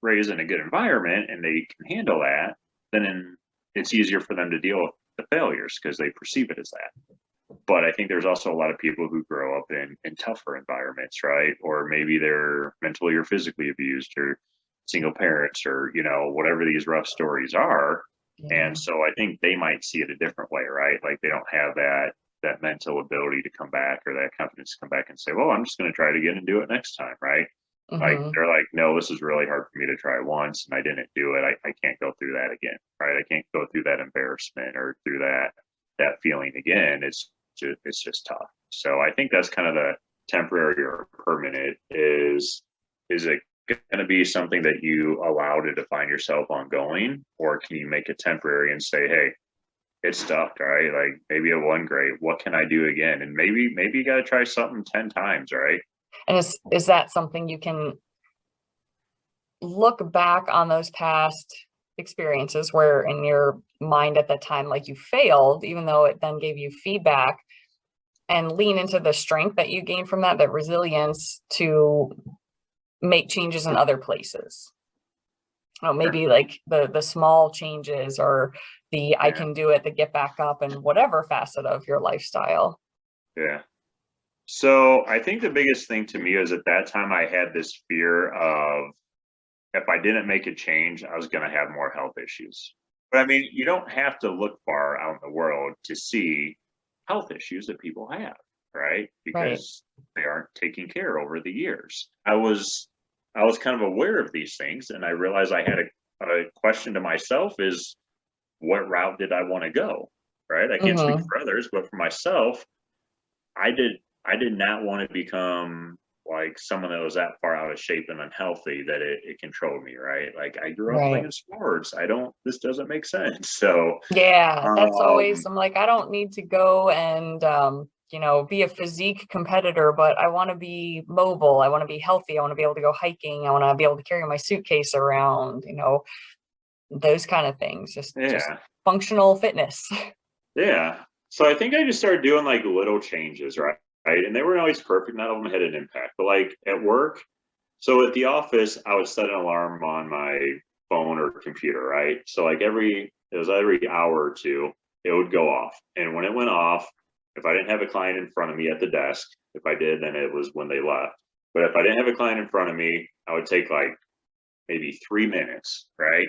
raised in a good environment and they can handle that, then it's easier for them to deal with the failures because they perceive it as that. But I think there's also a lot of people who grow up in tougher environments, right? Or maybe they're mentally or physically abused, or single parents, or, whatever these rough stories are. Yeah. And so I think they might see it a different way, right? Like they don't have that mental ability to come back, or that confidence to come back and say, well, I'm just going to try it again and do it next time, right? Like Hmm. they're like, no, this is really hard for me to try once and I didn't do it. I can't go through that again, right? I can't go through that embarrassment or through that feeling again. It's just tough. So I think that's kind of the temporary or permanent. Is it going to be something that you allow to define yourself ongoing, or can you make it temporary and say, hey, it's stuck, right? Like maybe it wasn't great. What can I do again? And maybe you got to try something 10 times, right? And is that something you can look back on those past experiences where in your mind at that time, like you failed, even though it then gave you feedback, and lean into the strength that you gained from that resilience to make changes in other places? Oh, maybe like the small changes, or the I Yeah. can do it, the get back up, and whatever facet of your lifestyle. Yeah. So I think the biggest thing to me is at that time I had this fear of, if I didn't make a change, I was going to have more health issues. But I mean, you don't have to look far out in the world to see health issues that people have, right? Right. Because they aren't taken care over the years. I was kind of aware of these things, and I realized I had a question to myself: is what route did I want to go? Right? I can't speak Hmm. for others, but for myself, I did I did not want to become like someone that was that far out of shape and unhealthy that it controlled me, right? Like I grew up Right. playing sports. This doesn't make sense. So Yeah, that's always, um I'm like, I don't need to go and be a physique competitor, but I want to be mobile. I want to be healthy. I want to be able to go hiking. I want to be able to carry my suitcase around, those kind of things. Just yeah. functional fitness. Yeah. So I think I just started doing like little changes, right? Right. And they weren't always perfect. None of them had an impact. But like at work, so at the office, I would set an alarm on my phone or computer, right? So like it was every hour or two, it would go off. And when it went off, if I didn't have a client in front of me at the desk, if I did, then it was when they left. But if I didn't have a client in front of me, I would take like maybe 3 minutes, right?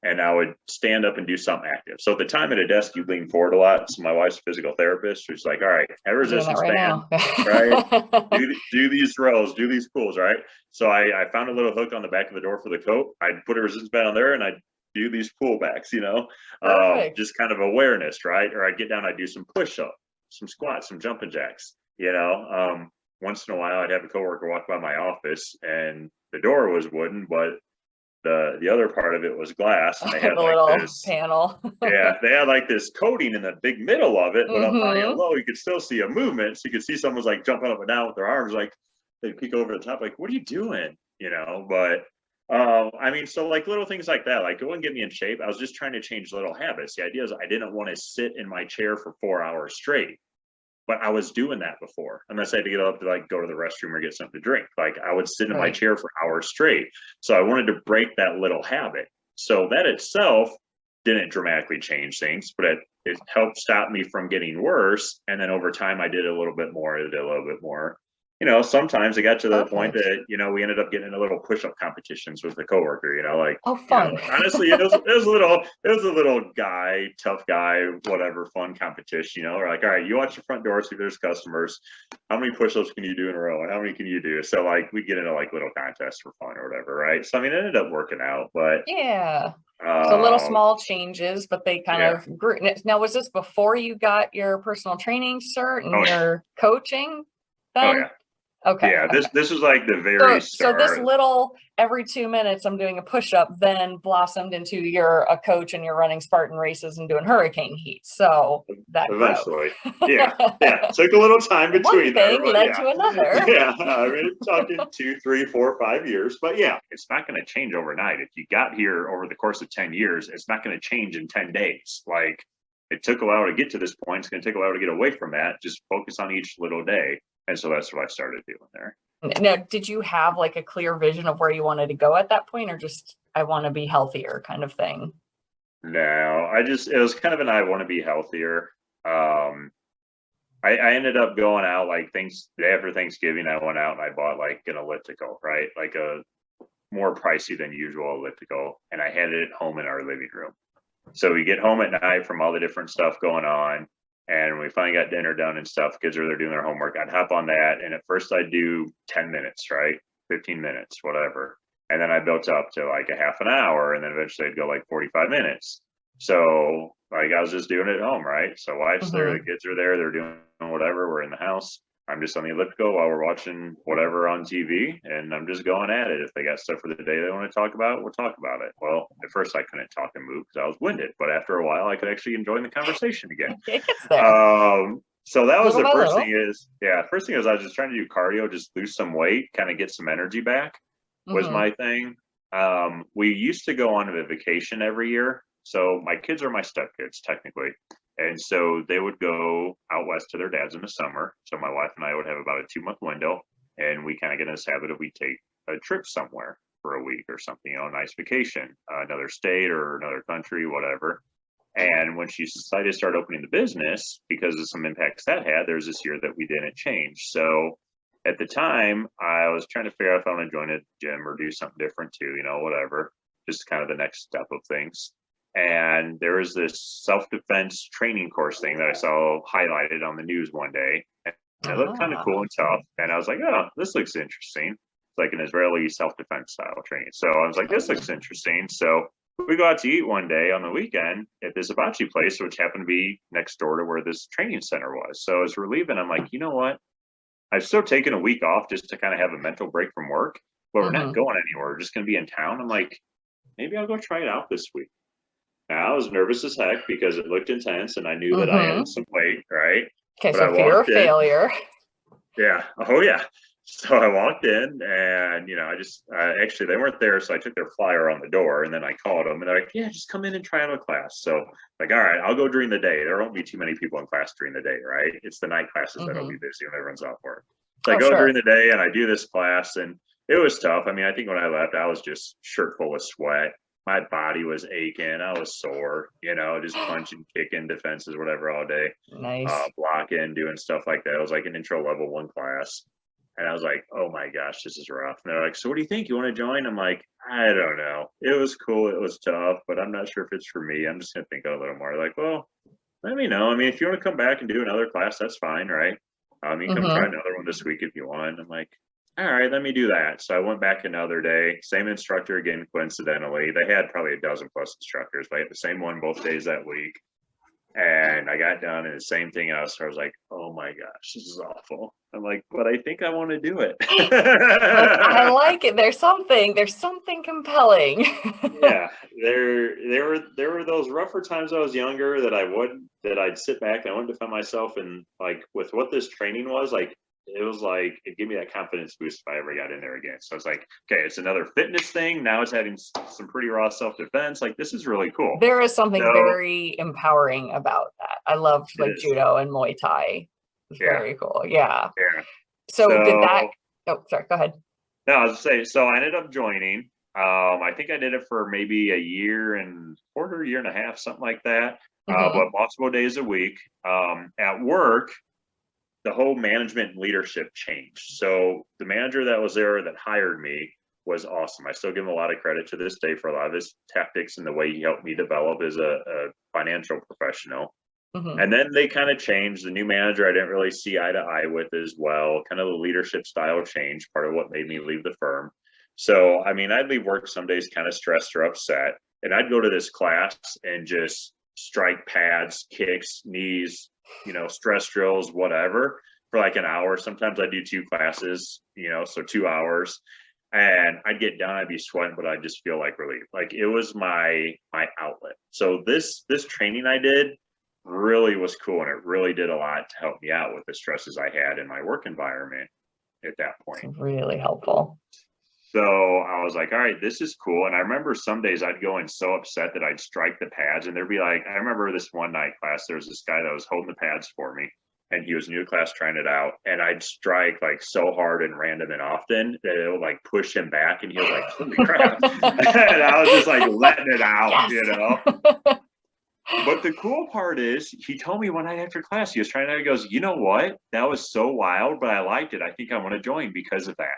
And I would stand up and do something active. So at the time at a desk, you lean forward a lot. So my wife's a physical therapist. She's like, all right, have a I'm doing that resistance right band, now. right? Do these rows, do these pulls, right? So I found a little hook on the back of the door for the coat. I'd put a resistance band on there and I'd do these pullbacks, Perfect. just kind of awareness, right? Or I'd get down, I'd do some push up, some squats, some jumping jacks, once in a while I'd have a coworker walk by my office and the door was wooden, but the other part of it was glass, and they The had like little this. panel. Yeah, they had like this coating in the big middle of it, but up high and Hmm. low you could still see a movement. So you could see someone's like jumping up and down with their arms, like they peek over the top, like, what are you doing? But I mean, so like little things like that, like it wouldn't get me in shape. I was just trying to change little habits. The idea is I didn't want to sit in my chair for 4 hours straight, but I was doing that before. Unless I had to get up to like go to the restroom or get something to drink. Like I would sit in my Right. chair for hours straight. So I wanted to break that little habit. So that itself didn't dramatically change things, but it helped stop me from getting worse. And then over time, I did a little bit more. I did a little bit more. Sometimes it got to the point Perfect. that we ended up getting into little push-up competitions with a coworker. Like Oh, fun. honestly, it was a little guy, tough guy, whatever, fun competition. We're like, all right, you watch the front door, see if there's customers. How many push-ups can you do in a row, and how many can you do? So like we get into like little contests for fun or whatever, right? So I mean, it ended up working out, but Yeah. So little um, small changes, but they kind yeah. of grew. Now, was this before you got your personal training cert and Oh yeah. your coaching Oh then? yeah. Okay. Yeah. Okay. This is like the very So this start. little every 2 minutes I'm doing a push-up then blossomed into you're a coach and you're running Spartan races and doing hurricane heat. So that growth. Eventually. Yeah. Yeah. Took a little time One between there, thing but led yeah. to another. Yeah. I mean, talking 2, 3, 4, 5 years, but yeah, it's not going to change overnight. If you got here over the course of 10 years, it's not going to change in 10 days. Like it took a while to get to this point. It's going to take a while to get away from that. Just focus on each little day. And so that's what I started doing there. Now, did you have like a clear vision of where you wanted to go at that point, or just I want to be healthier kind of thing? No, it was kind of an I want to be healthier. Um, I ended up going out like things day after Thanksgiving. I went out and I bought like an elliptical, right? Like a more pricey than usual elliptical, and I had it at home in our living room. So we get home at night from all the different stuff going on, and we finally got dinner done and stuff. Kids are there doing their homework. I'd hop on that, and at first I'd do 10 minutes, right? 15 minutes, whatever. And then I built up to like a half an hour, and then eventually I'd go like 45 minutes. So like I was just doing it at home, right? So wife's there, the kids are there, they're doing whatever. We're in the house. I'm just on the elliptical while we're watching whatever on TV, and I'm just going at it. If they got stuff for the day they want to talk about, we'll talk about it. Well, at first I couldn't talk and move because I was winded, but after a while I could actually enjoy the conversation again. It gets there. So that was Little the by first little. thing is, yeah, first thing is I was just trying to do cardio, just lose some weight, kind of get some energy back was my thing. We used to go on a vacation every year. So my kids are my stepkids technically. And so they would go out west to their dads in the summer. So my wife and I would have about a 2-month window, and we kind of get in this habit of we take a trip somewhere for a week or something, a nice vacation, another state or another country, whatever. And when she decided to start opening the business, because of some impacts that had, there's this year that we didn't change. So at the time, I was trying to figure out if I want to join a gym or do something different too, whatever, just kind of the next step of things. And there was this self-defense training course thing that I saw highlighted on the news one day. And it looked kind of cool and tough. And I was like, oh, this looks interesting. It's like an Israeli self-defense style training. So I was like, this looks interesting. So we go out to eat one day on the weekend at this hibachi place, which happened to be next door to where this training center was. So as we're leaving, I'm like, you know what? I've still taken a week off just to kind of have a mental break from work, but we're not going anywhere. We're just going to be in town. I'm like, maybe I'll go try it out this week. Now I was nervous as heck because it looked intense and I knew that I added some weight, right? Okay, But so fear of failure. Yeah. Oh, yeah. So I walked in and, I just, actually they weren't there. So I took their flyer on the door and then I called them and they're like, yeah, just come in and try out a class. So like, all right, I'll go during the day. There won't be too many people in class during the day, right? It's the night classes that'll be busy when everyone's off work. So I go during the day and I do this class and it was tough. I mean, I think when I left, I was just shirt full of sweat. My body was aching. I was sore, just punching, kicking, defenses, whatever all day. Nice. Blocking, doing stuff like that. It was like an intro level 1 class. And I was like, oh my gosh, this is rough. And they're like, so what do you think? You want to join? I'm like, I don't know. It was cool. It was tough, but I'm not sure if it's for me. I'm just going to think a little more. Like, well, let me know. I mean, if you want to come back and do another class, that's fine, right? You can come try another one this week if you want. I'm like, all right, let me do that. So I went back another day, same instructor again, coincidentally. They had probably a dozen plus instructors, but I had the same one both days that week. And I got done and the same thing else. So I was like, oh my gosh, this is awful. I'm like, but I think I want to do it. I like it. There's something compelling. Yeah. There were those rougher times I was younger that I'd sit back and I wouldn't defend myself. And like with what this training was, like, it was like, it gave me that confidence boost if I ever got in there again. So it's like, okay, it's another fitness thing. Now it's having some pretty raw self-defense. Like, this is really cool. There is something very empowering about that. I love like Judo and Muay Thai. It's very cool. Yeah. So did that, oh, sorry, go ahead. No, I was saying, so I ended up joining. I think I did it for maybe a year and a half, something like that. But multiple days a week. At work, the whole management and leadership changed. So the manager that was there that hired me was awesome. I still give him a lot of credit to this day for a lot of his tactics and the way he helped me develop as a financial professional. And then they kind of changed. The new manager I didn't really see eye to eye with as well. Kind of the leadership style change, part of what made me leave the firm. So, I mean, I'd leave work some days kind of stressed or upset. And I'd go to this class and just strike pads, kicks, knees, stress drills, whatever, for like an hour. Sometimes I do 2 classes, so 2 hours, and I'd get done, I'd be sweating, but I'd just feel like relief. Like it was my outlet. So this training I did really was cool, and it really did a lot to help me out with the stresses I had in my work environment at that point. It's really helpful. So I was like, all right, this is cool. And I remember some days I'd go in so upset that I'd strike the pads, and there'd be like, I remember this one night class, there was this guy that was holding the pads for me, and he was new to class trying it out. And I'd strike like so hard and random and often that it would like push him back. And he was like, holy crap. And I was just like letting it out, But the cool part is, he told me one night after class, he was trying to, he goes, you know what? That was so wild, but I liked it. I think I want to join because of that.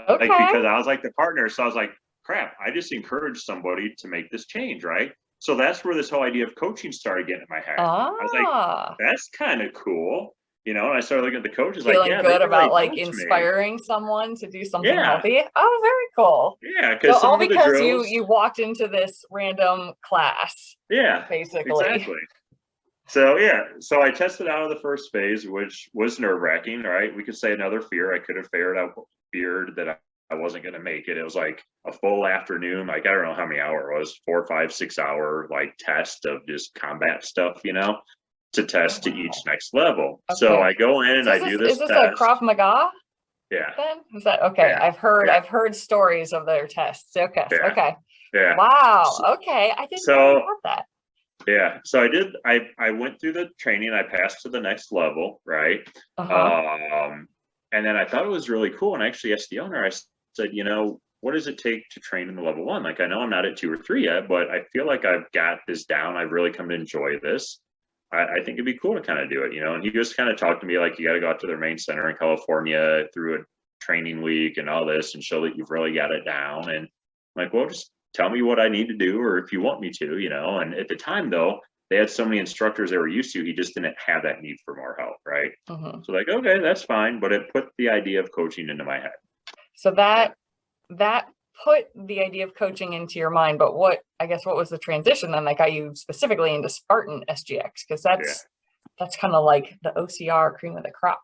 Like, Okay. because I was like the partner. So I was like, crap, I just encouraged somebody to make this change, right? So that's where this whole idea of coaching started getting in my head. I was like, Ah, that's kind of cool. And I started looking at the coaches like, feeling yeah, they good really about like helped me. inspiring someone to do something Yeah. healthy. Oh, very cool. Yeah. So Because some all of the because drills, you walked into this random class, yeah, basically. exactly. So yeah, so I tested out of the first phase, which was nerve wracking. Right, we could say another fear. I could have feared that I wasn't going to make it. It was like a full afternoon, like I don't know how many hours it was, 4, 5, 6 hour like test of just combat stuff, to Oh test to wow. each next level. So Okay. I go in and So I do is this this a Krav test. Maga Yeah, then? Is that okay? yeah, yeah, I've heard stories of their tests. Okay. yeah, Okay. yeah. Wow. So, Okay. I didn't know they so had that. yeah, so I did. I went through the training. I passed to the next level, right? Uh-huh. Um, and then I thought it was really cool. And I actually asked the owner. I said, what does it take to train in the level one? Like I know I'm not at 2 or 3 yet, but I feel like I've got this down. I've really come to enjoy this. I think it'd be cool to kind of do it, And he just kind of talked to me like you got to go out to their main center in California through a training week and all this, and show that you've really got it down. And I'm like, well, just tell me what I need to do, or if you want me to. And at the time, though, they had so many instructors they were used to, he just didn't have that need for more help, right? Hmm. So like, okay, that's fine, but it put the idea of coaching into my head. So Yeah, that put the idea of coaching into your mind, but what was the transition then that got you specifically into Spartan SGX? Because yeah. that's kind of like the OCR cream of the crop.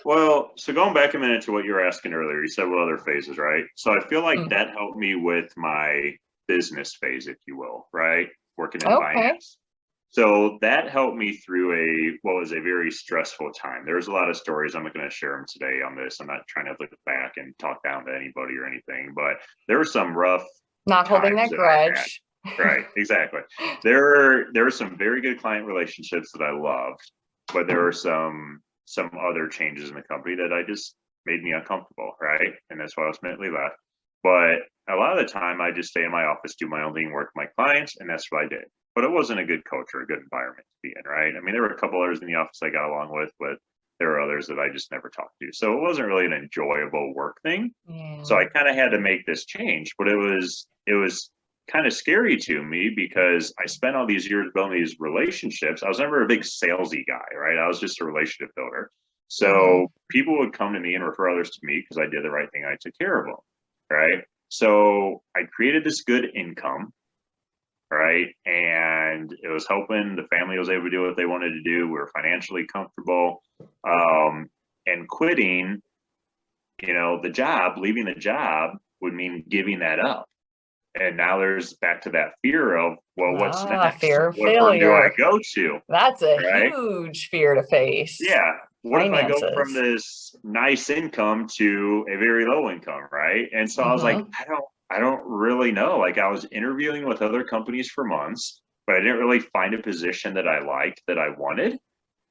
Well, so going back a minute to what you were asking earlier, you said what other phases, right? So I feel like Mm. that helped me with my business phase, if you will, right? Working in Okay. finance. So that helped me through what was a very stressful time. There's a lot of stories. I'm not going to share them today on this. I'm not trying to look back and talk down to anybody or anything, but there were some rough Not holding times that that I had. grudge. Right, exactly. There were some very good client relationships that I loved, but there were some other changes in the company that I just made me uncomfortable, right? And that's why I ultimately left. But a lot of the time, I just stay in my office, do my own thing, work with my clients, and that's what I did. But it wasn't a good culture, a good environment to be in, right? I mean, there were a couple others in the office I got along with, but there were others that I just never talked to. So it wasn't really an enjoyable work thing. So Yeah. I kind of had to make this change, but it was kind of scary to me because I spent all these years building these relationships. I was never a big salesy guy, right? I was just a relationship builder. Hmm. So people would come to me and refer others to me because I did the right thing. I took care of them, right? So I created this good income, right? And it was helping the family was able to do what they wanted to do. We were financially comfortable. And quitting, leaving the job would mean giving that up. And now there's back to that fear of, well, what's next? Fear of What firm do I failure. go to? That's a Right? huge fear to face. Yeah. What if I go from Finances. this nice income to a very low income, right? And so I was like, Hmm. I don't really know. Like I was interviewing with other companies for months, but I didn't really find a position that I liked that I wanted.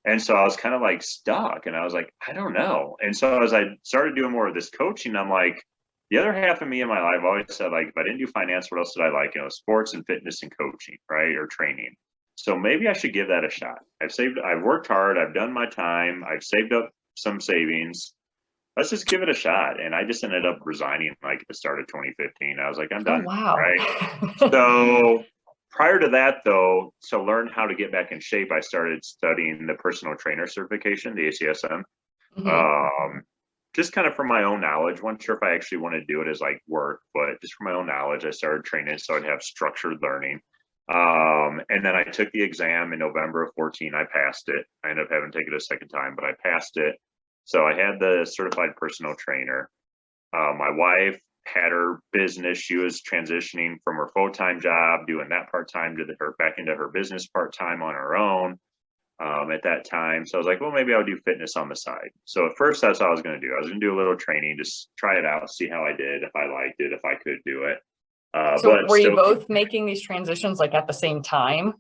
And so I was kind of like stuck and I was like, I don't know. And so as I started doing more of this coaching, I'm like, the other half of me in my life always said, like, if I didn't do finance, what else did I like? Sports and fitness and coaching, right? Or training. So maybe I should give that a shot. I've worked hard, I've done my time, I've saved up some savings. Let's just give it a shot. And I just ended up resigning like at the start of 2015. I was like, I'm Oh, done, wow. right? So prior to that, though, to learn how to get back in shape, I started studying the personal trainer certification, the ACSM. Hmm. Um, just kind of from my own knowledge. Wasn't sure if I actually want to do it as like work, but just from my own knowledge, I started training so I'd have structured learning. And then I took the exam in November of 14. I passed it. I ended up having to take it a second time, but I passed it. So I had the certified personal trainer. My wife had her business. She was transitioning from her full-time job, doing that part-time to her back into her business part-time on her own at that time. So I was like, well, maybe I'll do fitness on the side. So at first, that's what I was going to do. I was going to do a little training, just try it out, see how I did, if I liked it, if I could do it. So But were you still, both making these transitions like at the same time?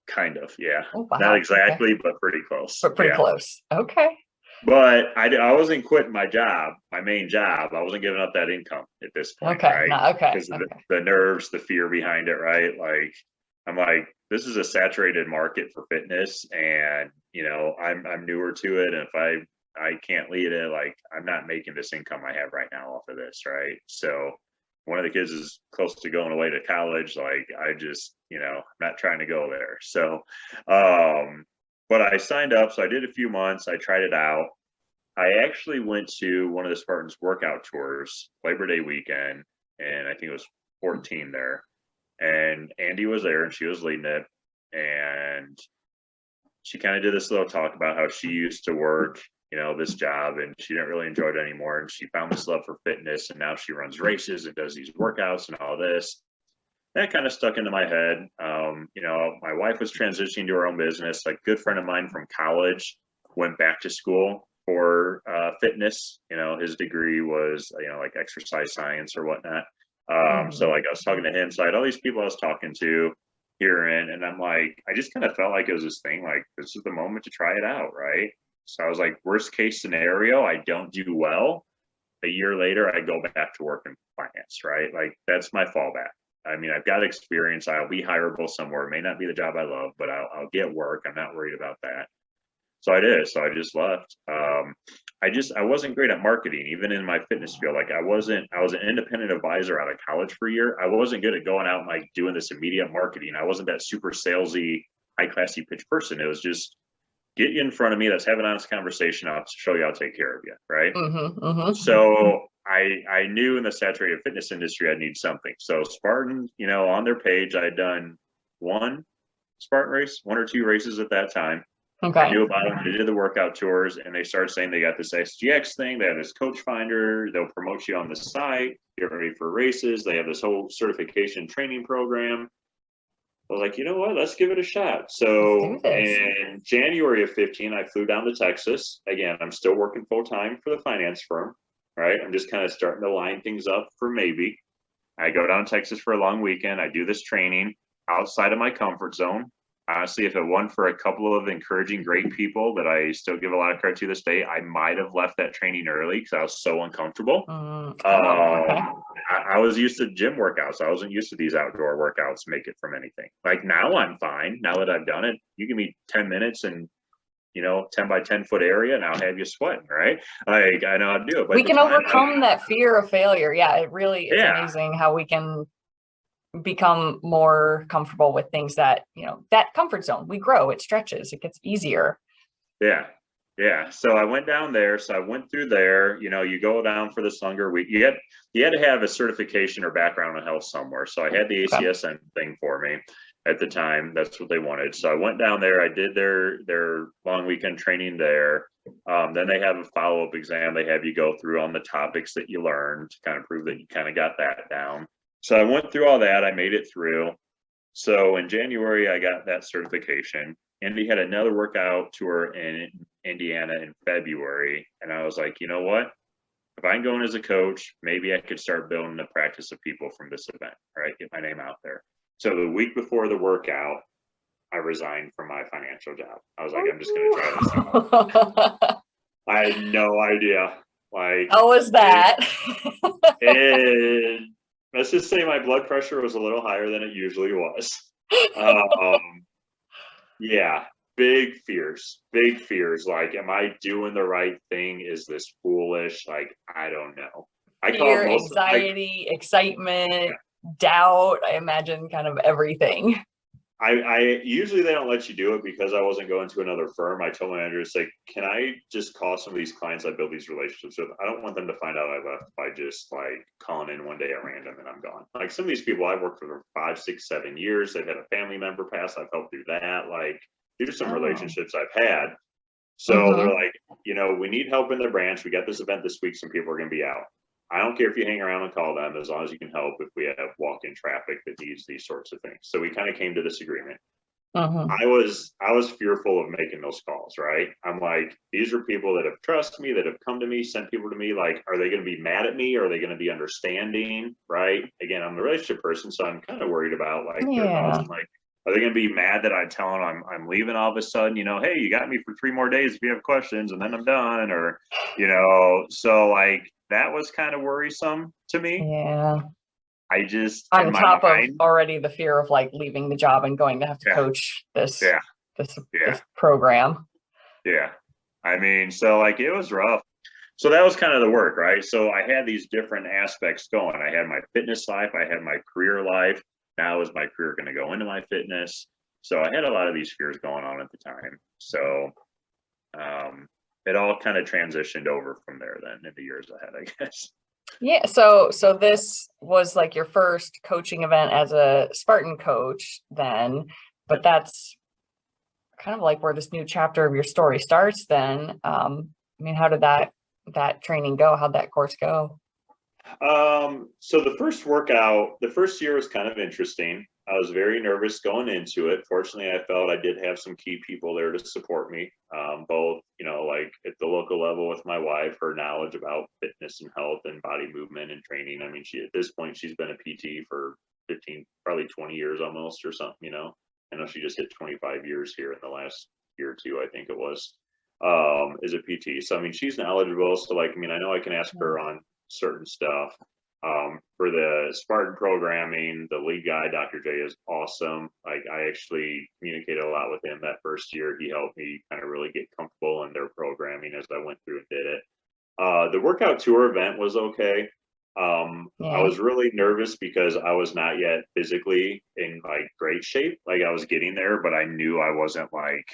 kind of, yeah. Oh, Not wow. Okay. exactly, but pretty close. But pretty Yeah. close. Okay. But I wasn't quitting my job, my main job. I wasn't giving up that income at this point, Okay. right? No, okay. Because of Okay. the nerves, the fear behind it, right? Like, I'm like, this is a saturated market for fitness, and I'm newer to it, and if I can't lead it, like I'm not making this income I have right now off of this, right? So one of the kids is close to going away to college. Like I just, not trying to go there. So, but I signed up. So I did a few months. I tried it out. I actually went to one of the Spartans workout tours Labor Day weekend, and I think it was 14 there. And Andy was there, and she was leading it. And she kind of did this little talk about how she used to work, this job, and she didn't really enjoy it anymore. And she found this love for fitness, and now she runs races and does these workouts and all this. That kind of stuck into my head. My wife was transitioning to her own business. Like, a good friend of mine from college went back to school for fitness. His degree was, like exercise science or whatnot. So like I was talking to him, so I had all these people I was talking to herein, and I'm like, I just kind of felt like it was this thing, like this is the moment to try it out, right? So I was like, worst case scenario, I don't do well. A year later, I go back to work in finance, right? Like that's my fallback. I mean, I've got experience. I'll be hireable somewhere. It may not be the job I love, but I'll get work. I'm not worried about that. So I did. So I just left. I wasn't great at marketing, even in my fitness field. Like I was an independent advisor out of college for a year. I wasn't good at going out and like doing this immediate marketing. I wasn't that super salesy, high classy pitch person. It was just get you in front of me. Let's have an honest conversation. I'll show you. I'll take care of you. Right. So I knew in the saturated fitness industry, I'd need something. So Spartan, on their page, I'd done one Spartan race, one or two races at that time. Okay. I knew about them. They did the workout tours, and they started saying they got this SGX thing. They have this coach finder. They'll promote you on the site. Get ready for races. They have this whole certification training program. I was like, you know what? Let's give it a shot. So in January of 15, I flew down to Texas. Again, I'm still working full time for the finance firm, right? I'm just kind of starting to line things up for maybe. I go down to Texas for a long weekend. I do this training outside of my comfort zone. Honestly, if it wasn't for a couple of encouraging, great people that I still give a lot of credit to this day, I might have left that training early because I was so uncomfortable. I was used to gym workouts. I wasn't used to these outdoor workouts, make it from anything. Like now I'm fine. Now that I've done it, you give me 10 minutes and 10 by 10 foot area, and I'll have you sweating, right? Like I know how to do it. But we can overcome that fear of failure. Yeah, it's amazing how we can become more comfortable with things that, that comfort zone. We grow, it stretches, it gets easier. Yeah. So I went down there. So I went through there. You go down for this longer week. You had to have a certification or background in health somewhere. So I had the ACSN thing for me at the time. That's what they wanted. So I went down there. I did their long weekend training there. Then they have a follow-up exam they have you go through on the topics that you learned to kind of prove that you kind of got that down. So I went through all that. I made it through. So in January, I got that certification. Andy had another workout tour in Indiana in February. And I was like, you know what? If I'm going as a coach, maybe I could start building the practice of people from this event, right? Get my name out there. So the week before the workout, I resigned from my financial job. I was like, I'm just going to try this out. I had no idea. Like, how was that? Let's just say my blood pressure was a little higher than it usually was. Yeah, big fears. Like, am I doing the right thing? Is this foolish? Like, I don't know. Fear, anxiety, excitement, doubt. I imagine kind of everything. I usually they don't let you do it because I wasn't going to another firm. I told my manager, it's like, can I just call some of these clients I build these relationships with? I don't want them to find out I left by just like calling in one day at random and I'm gone. Like some of these people I've worked for 5, 6, 7 years. They've had a family member pass. I've helped through that. Like these are some relationships I've had. So they're like, we need help in the branch. We got this event this week. Some people are going to be out. I don't care if you hang around and call them as long as you can help if we have walk-in traffic that needs these sorts of things. So we kind of came to this agreement. I was fearful of making those calls, right? I'm like, these are people that have trusted me, that have come to me, sent people to me. Like, are they going to be mad at me? Or are they going to be understanding? Right? Again, I'm the relationship person, so I'm kind of worried about like their thoughts. Like, are they going to be mad that I tell them I'm leaving all of a sudden? Hey, you got me for 3 more days if you have questions, and then I'm done. Or, so like that was kind of worrisome to me. Yeah. I just, in On my top of mind, already the fear of like leaving the job and going to have to yeah, coach this yeah, this yeah, this program. yeah. I mean, so like it was rough. So that was kind of the work, right? So I had these different aspects going. I had my fitness life, I had my career life. Now is my career going to go into my fitness? So I had a lot of these fears going on at the time. So it all kind of transitioned over from there then in the years ahead, I guess. Yeah, so this was like your first coaching event as a Spartan coach then, but that's kind of like where this new chapter of your story starts then. I mean, how did that training go? How'd that course go? So the first workout, the first year was kind of interesting. I was very nervous going into it. Fortunately, I felt I did have some key people there to support me, both, like at the local level with my wife, her knowledge about fitness and health and body movement and training. I mean, at this point, she's been a PT for 15, probably 20 years almost or something. I know she just hit 25 years here in the last year or two, I think it was, as a PT. So, I mean, she's knowledgeable. So, like, I mean, I know I can ask her on certain stuff. For the Spartan programming, the lead guy, Dr. J, is awesome. Like I actually communicated a lot with him that first year. He helped me kind of really get comfortable in their programming as I went through and did it. The workout tour event was okay. I Yeah. was really nervous because I was not yet physically in like great shape. Like I was getting there, but I knew I wasn't like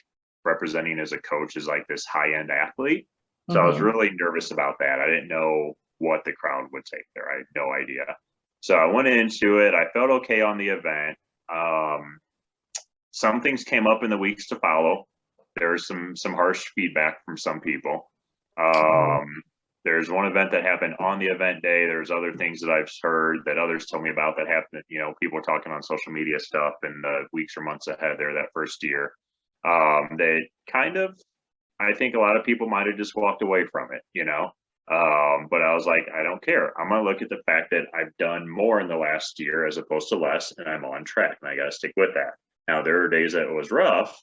representing as a coach as like this high end athlete. So I was Mm-hmm. really nervous about that. I didn't know what the crowd would take there. I had no idea. So I went into it. I felt okay on the event. Um, some things came up in the weeks to follow. There was some harsh feedback from some people. Oh, There's one event that happened on the event day. There's other things that I've heard that others told me about that happened. People talking on social media stuff in the weeks or months ahead there that first year. That kind of, I think a lot of people might have just walked away from it. But I was like, I don't care. I'm going to look at the fact that I've done more in the last year as opposed to less, and I'm on track, and I got to stick with that. Now, there are days that it was rough,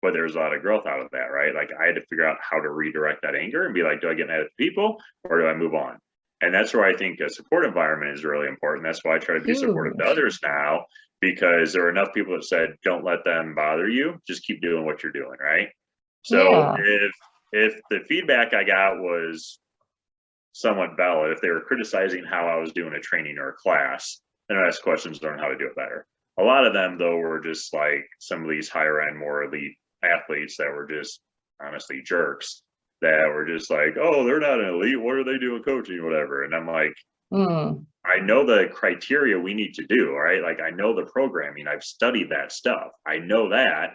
but there's a lot of growth out of that, right? Like, I had to figure out how to redirect that anger and be like, do I get mad at people or do I move on? And that's where I think a support environment is really important. That's why I try to be supportive to huge. others now, because there are enough people that said, don't let them bother you. Just keep doing what you're doing, right? So Yeah. if the feedback I got was somewhat valid, if they were criticizing how I was doing a training or a class, then I asked questions to learn how to do it better. A lot of them, though, were just like some of these higher end, more elite athletes that were just honestly jerks that were just like, oh, they're not an elite. What are they doing coaching, whatever? And I'm like, Mm. I know the criteria we need to do, right? Like, I know the programming. I've studied that stuff. I know that.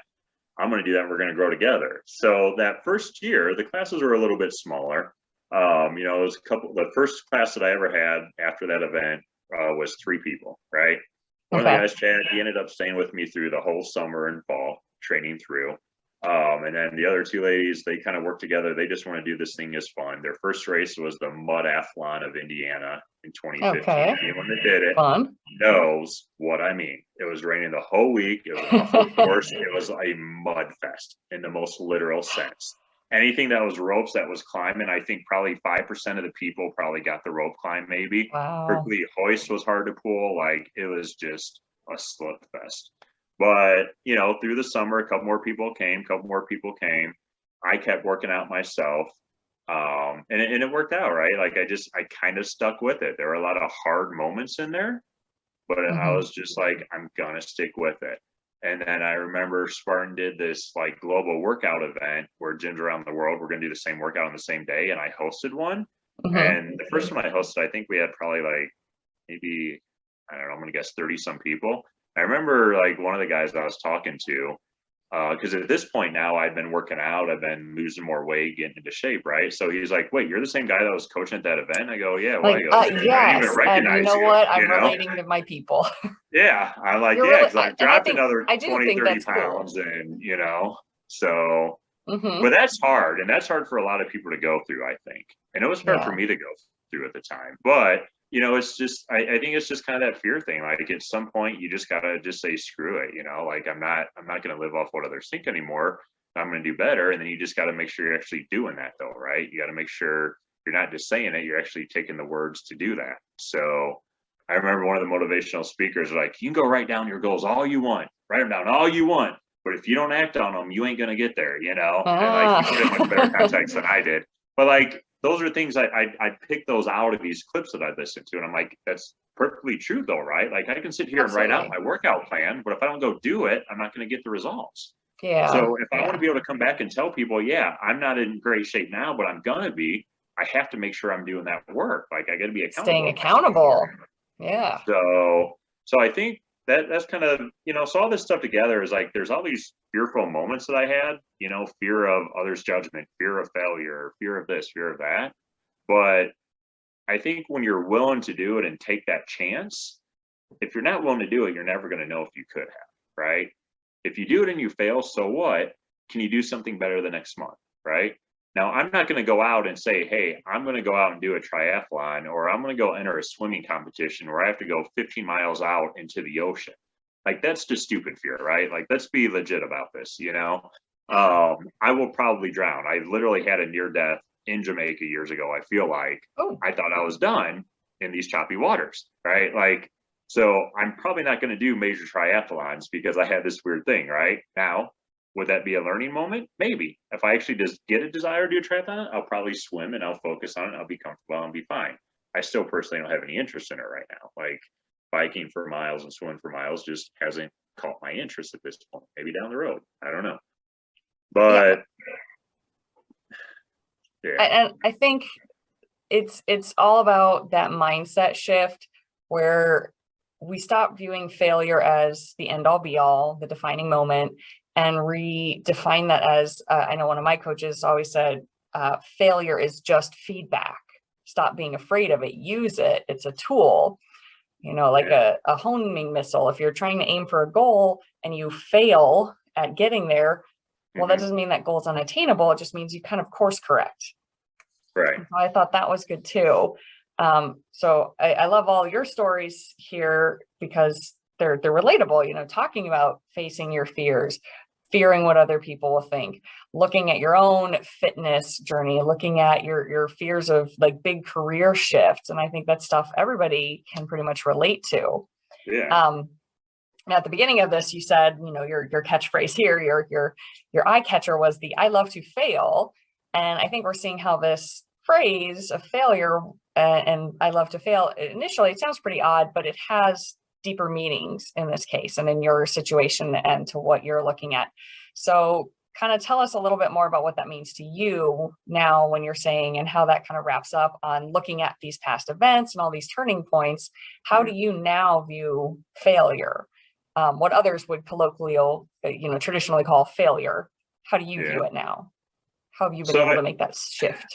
I'm going to do that. And we're going to grow together. So that first year, the classes were a little bit smaller. It was the first class that I ever had after that event was 3 people, right? One of the Okay. guys, Chad, he ended up staying with me through the whole summer and fall training through. And then the other 2 ladies, they kind of work together. They just want to do this thing as fun. Their first race was the Mudathlon of Indiana in 2015. Okay. Anyone that did it Fun. knows what I mean. It was raining the whole week. It was an awful course. It was a mud fest in the most literal sense. Anything that was ropes that was climbing, I think probably 5% of the people probably got the rope climb, maybe. Wow. Hercules hoist was hard to pull. Like it was just a slip fest. But, through the summer, a couple more people came, a couple more people came. I kept working out myself. And it worked out, right? Like I kind of stuck with it. There were a lot of hard moments in there, but I Mm-hmm. was just like, I'm gonna stick with it. And then I remember Spartan did this like global workout event where gyms around the world were gonna do the same workout on the same day, and I hosted one. Mm-hmm. And the first one I hosted, I think we had probably like maybe, I don't know, I'm gonna guess 30 some people. I remember like one of the guys I was talking to, because at this point now I'd been working out, I've been losing more weight, getting into shape, right? So he's like, "Wait, you're the same guy that was coaching at that event?" I go, "Yeah." Why? He Like, goes, "I didn't even yes. And you recognize know you." what? You I'm know? relating to my people. Yeah, I'm like, You're yeah, really, because I've and I dropped think, another I do 20, think 30 that's cool. pounds, and so, but Mm-hmm. that's hard, and that's hard for a lot of people to go through, I think, and it was hard for Yeah. me to go through at the time. But it's just, I think it's just kind of that fear thing. Like at some point, you just gotta just say screw it. Like I'm not gonna live off what others think anymore. I'm gonna do better, and then you just got to make sure you're actually doing that, though, right? You got to make sure you're not just saying it; you're actually taking the words to do that. So I remember one of the motivational speakers was like, you can go write down your goals all you want, write them down all you want, but if you don't act on them, you ain't going to get there, you know? And like, he put it in much better context than I did. But like, those are things I pick those out of these clips that I listen to. And I'm like, that's perfectly true though, right? Like I can sit here and write out my workout plan, but if I don't go do it, I'm not going to get the results. Yeah. So if I want to be able to come back and tell people, yeah, I'm not in great shape now, but I'm going to be, I have to make sure I'm doing that work. Like I got to be accountable. Staying accountable. Yeah. So I think that's kind of, so all this stuff together is like, there's all these fearful moments that I had, fear of others' judgment, fear of failure, fear of this, fear of that. But I think when you're willing to do it and take that chance, if you're not willing to do it, you're never going to know if you could have, right? If you do it and you fail, so what? Can you do something better the next month, right? Now, I'm not going to go out and say, hey, I'm going to go out and do a triathlon, or I'm going to go enter a swimming competition where I have to go 15 miles out into the ocean. Like, that's just stupid fear, right? Like, let's be legit about this, I will probably drown. I literally had a near death in Jamaica years ago. I feel like I thought I was done in these choppy waters, right? Like, so I'm probably not going to do major triathlons because I had this weird thing, right? Now, would that be a learning moment? Maybe. If I actually just get a desire to do a triathlon, I'll probably swim and I'll focus on it. I'll be comfortable and be fine. I still personally don't have any interest in it right now. Like biking for miles and swimming for miles just hasn't caught my interest at this point. Maybe down the road. I don't know. But yeah. And I think it's all about that mindset shift where we stop viewing failure as the end all be all, the defining moment, and redefine that as, I know one of my coaches always said, failure is just feedback. Stop being afraid of it. Use it. It's a tool, like a homing missile. If you're trying to aim for a goal and you fail at getting there, well, that doesn't mean that goal is unattainable. It just means you kind of course correct. Right. So I thought that was good too. So I love all your stories here because they're relatable, talking about facing your fears, fearing what other people will think, looking at your own fitness journey, looking at your fears of like big career shifts. And I think that's stuff everybody can pretty much relate to. Yeah. Now at the beginning of this, you said, your catchphrase here, your eye catcher was the "I love to fail." And I think we're seeing how this phrase of failure and "I love to fail," initially, it sounds pretty odd, but it has deeper meanings in this case and in your situation and to what you're looking at. So kind of tell us a little bit more about what that means to you now when you're saying, and how that kind of wraps up on looking at these past events and all these turning points. How do you now view failure? What others would colloquially, traditionally call failure. How do you view it now? How have you been able to make that shift?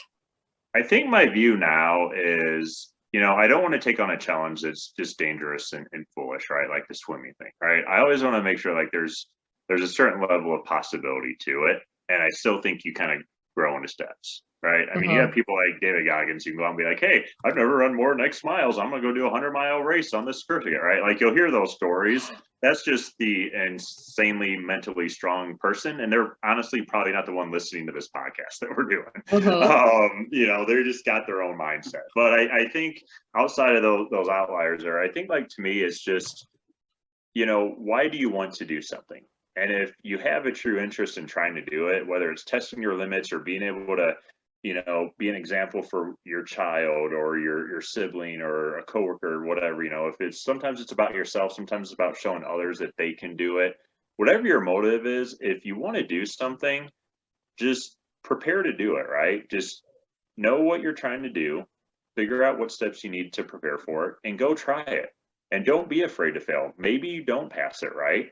I think my view now is, I don't want to take on a challenge that's just dangerous and foolish, right? Like the swimming thing, right? I always want to make sure like there's a certain level of possibility to it. And I still think you kind of grow into steps, right? I mean, you have people like David Goggins who can go out and be like, hey, I've never run more than X miles. I'm going to go do a 100-mile race on this certificate, right? Like you'll hear those stories. That's just the insanely mentally strong person. And they're honestly probably not the one listening to this podcast that we're doing. They're just got their own mindset. But I think outside of those outliers there, I think like to me, it's just, why do you want to do something? And if you have a true interest in trying to do it, whether it's testing your limits or being able to, be an example for your child or your sibling or a coworker or whatever, if it's sometimes it's about yourself, sometimes it's about showing others that they can do it. Whatever your motive is, if you want to do something, just prepare to do it, right? Just know what you're trying to do, figure out what steps you need to prepare for it, and go try it. And don't be afraid to fail. Maybe you don't pass it, right?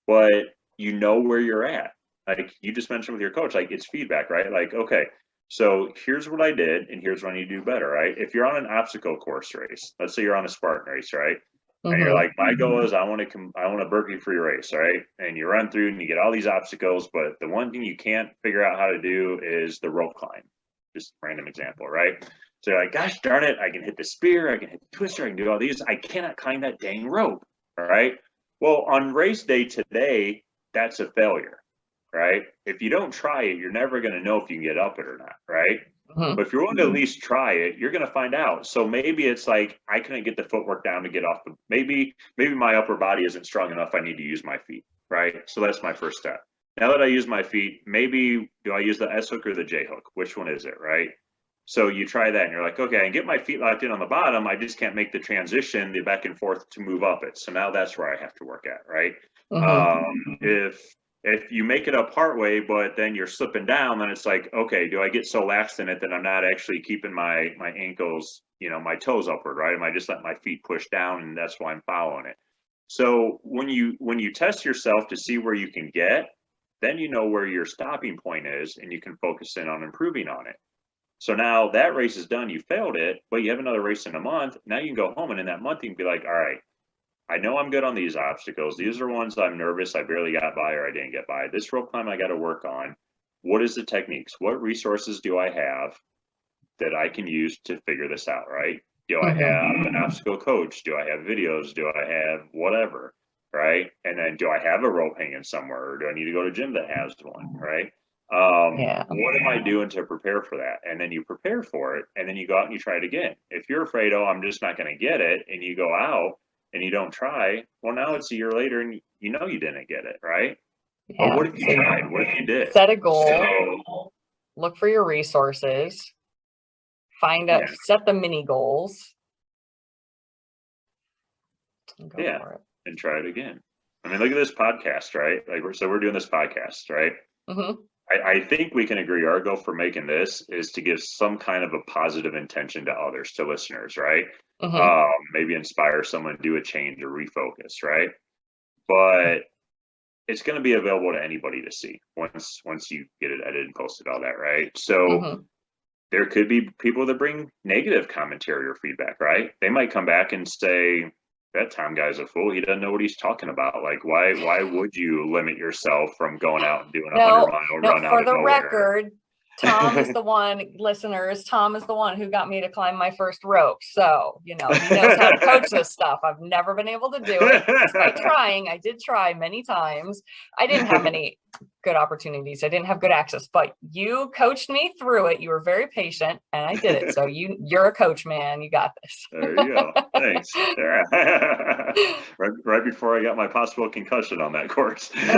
But you know where you're at. Like you just mentioned with your coach, like it's feedback, right? Like, okay, so here's what I did and here's what I need to do better, right? If you're on an obstacle course race, let's say you're on a Spartan race, right? And you're like, my goal is I want to Berkeley free race, right? And you run through and you get all these obstacles, but the one thing you can't figure out how to do is the rope climb. Just random example, right? So you're like, gosh darn it, I can hit the spear, I can hit the twister, I can do all these. I cannot climb that dang rope, all right? Well, on race day today, that's a failure, right? If you don't try it, you're never going to know if you can get up it or not, right? But if you're willing to at least try it, you're going to find out. So maybe it's like, I couldn't get the footwork down to get off the, maybe my upper body isn't strong enough. I need to use my feet, right? So that's my first step. Now that I use my feet, maybe do I use the S hook or the J hook? Which one is it, right? So you try that and you're like, okay, I can get my feet locked in on the bottom. I just can't make the transition, the back and forth to move up it. So now that's where I have to work at, right? If you make it up partway, but then you're slipping down, then it's like, okay, do I get so lax in it that I'm not actually keeping my ankles, my toes upward, right? Am I just letting my feet push down, and that's why I'm following it? So when you test yourself to see where you can get, then you know where your stopping point is, and you can focus in on improving on it. So now that race is done, you failed it, but you have another race in a month. Now you can go home, and in that month you can be like, all right, I know I'm good on these obstacles. These are ones I'm nervous, I barely got by or I didn't get by. This rope climb I got to work on. What is the techniques? What resources do I have that I can use to figure this out, right? Do I have an obstacle coach? Do I have videos? Do I have whatever, right? And then do I have a rope hanging somewhere, or do I need to go to a gym that has one, right? What am I doing to prepare for that? And then you prepare for it, and then you go out and you try it again. If you're afraid, oh, I'm just not going to get it, and you go out and you don't try, well, now it's a year later and you know you didn't get it, right? But what if you tried? What if you did? Set a goal, look for your resources, find out, set the mini goals. And go for it. And try it again. I mean, look at this podcast, right? Like we're doing this podcast, right? I think we can agree our goal for making this is to give some kind of a positive intention to others, to listeners, right? Maybe inspire someone to do a change or refocus, right? But it's going to be available to anybody to see once you get it edited and posted, all that, right? So there could be people that bring negative commentary or feedback, right? They might come back and say, that Tom guy's a fool. He doesn't know what he's talking about. Like, why would you limit yourself from going out and doing a 100-mile run out of nowhere? For the record, Tom is the one, listeners, Tom is the one who got me to climb my first rope. So, he knows how to coach this stuff. I've never been able to do it despite trying. I did try many times. I didn't have many good opportunities. I didn't have good access, but you coached me through it. You were very patient and I did it. So you're a coach, man. You got this. There you go. Thanks. Right before I got my possible concussion on that course. You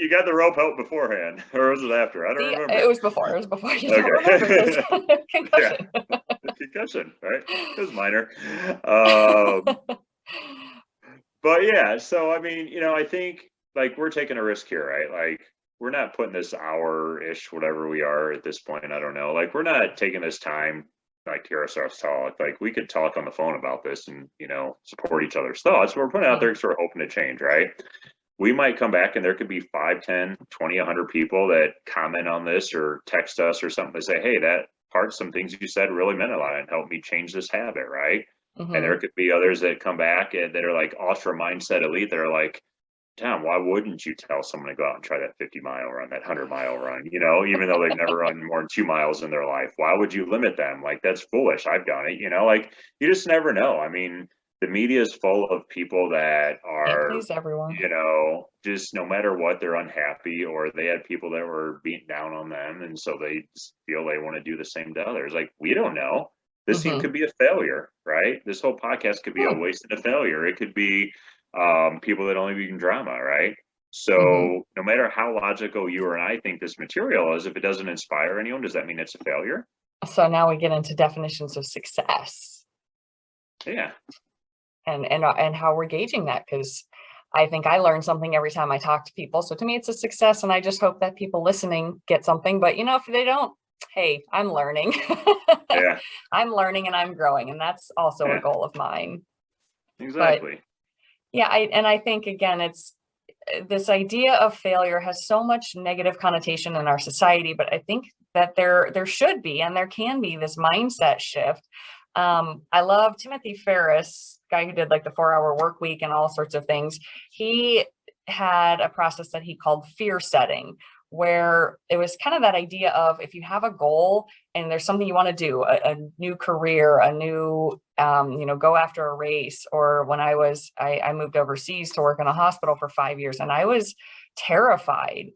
got the rope help beforehand, or was it after? I don't remember. It was before. You don't remember this concussion. Concussion, right? It was minor. But yeah, so I mean, I think like we're taking a risk here, right? Like we're not putting this hour-ish, whatever we are at this point. I don't know. Like we're not taking this time like to hear ourselves talk. Like we could talk on the phone about this and support each other's thoughts. We're putting out there because we're hoping to change, right? We might come back and there could be 5, 10, 20, 100 people that comment on this or text us or something to say, hey, that part, some things you said really meant a lot and helped me change this habit, right? And there could be others that come back and that are like ultra mindset elite that are like, Tom, why wouldn't you tell someone to go out and try that 50-mile run, that 100-mile run, even though they've never run more than 2 miles in their life? Why would you limit them? Like, that's foolish. I've done it, like you just never know. I mean, the media is full of people that are, please everyone. Just no matter what, they're unhappy, or they had people that were beating down on them. And so they just feel they want to do the same to others. Like, we don't know. This thing could be a failure, right? This whole podcast could be a waste and a failure. It could be people that only read drama, right? So no matter how logical you or I think this material is, if it doesn't inspire anyone, does that mean it's a failure? So now we get into definitions of success. Yeah. And how we're gauging that, because I think I learn something every time I talk to people. So to me, it's a success, and I just hope that people listening get something. But if they don't, hey, I'm learning. Yeah. I'm learning and I'm growing, and that's also a goal of mine. Exactly. But, yeah, I think again, it's this idea of failure has so much negative connotation in our society, but I think that there should be and there can be this mindset shift. I love Timothy Ferriss, guy who did like the 4-hour work week and all sorts of things. He had a process that he called fear setting, where it was kind of that idea of, if you have a goal and there's something you want to do, a new career, a new, go after a race. Or when I moved overseas to work in a hospital for 5 years, and I was terrified,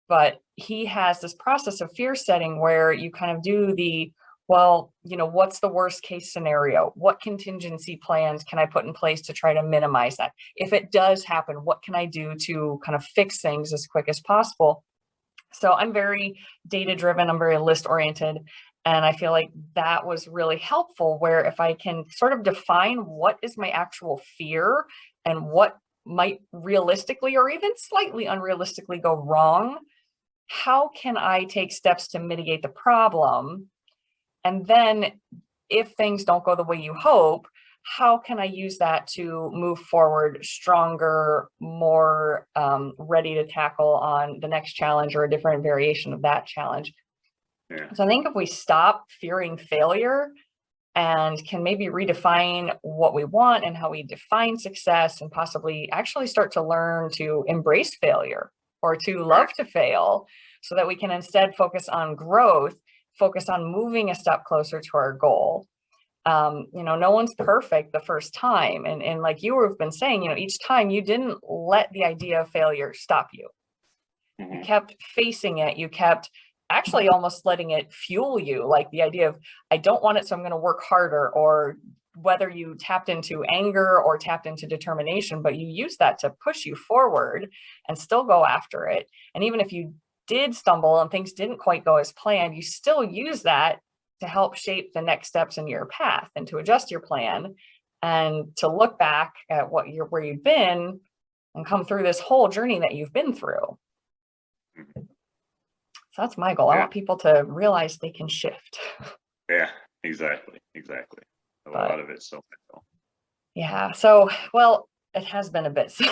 but he has this process of fear setting where you kind of do the, well, what's the worst case scenario? What contingency plans can I put in place to try to minimize that? If it does happen, what can I do to kind of fix things as quick as possible? So I'm very data driven. I'm very list oriented. And I feel like that was really helpful, where if I can sort of define what is my actual fear and what might realistically or even slightly unrealistically go wrong, how can I take steps to mitigate the problem? And then if things don't go the way you hope, how can I use that to move forward stronger, more ready to tackle on the next challenge or a different variation of that challenge? Yeah. So I think if we stop fearing failure and can maybe redefine what we want and how we define success, and possibly actually start to learn to embrace failure or to love to fail, so that we can instead focus on growth, focus on moving a step closer to our goal. No one's perfect the first time. And like you have been saying, each time you didn't let the idea of failure stop you. You kept facing it. You kept actually almost letting it fuel you, like the idea of, I don't want it, so I'm going to work harder. Or whether you tapped into anger or tapped into determination, but you use that to push you forward and still go after it. And even if you did stumble and things didn't quite go as planned, you still use that to help shape the next steps in your path and to adjust your plan and to look back at where you've been and come through this whole journey that you've been through. So that's my goal. I want people to realize they can shift. Yeah, exactly. A lot of it's so mental. Yeah. So, well, it has been a bit. So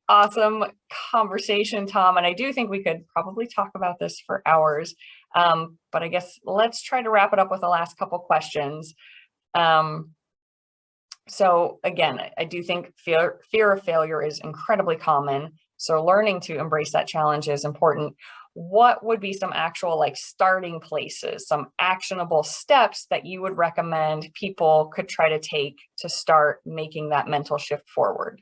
awesome conversation, Tom. And I do think we could probably talk about this for hours. But I guess let's try to wrap it up with the last couple questions. So again, I do think fear of failure is incredibly common. So learning to embrace that challenge is important. What would be some actual starting places, some actionable steps that you would recommend people could try to take to start making that mental shift forward?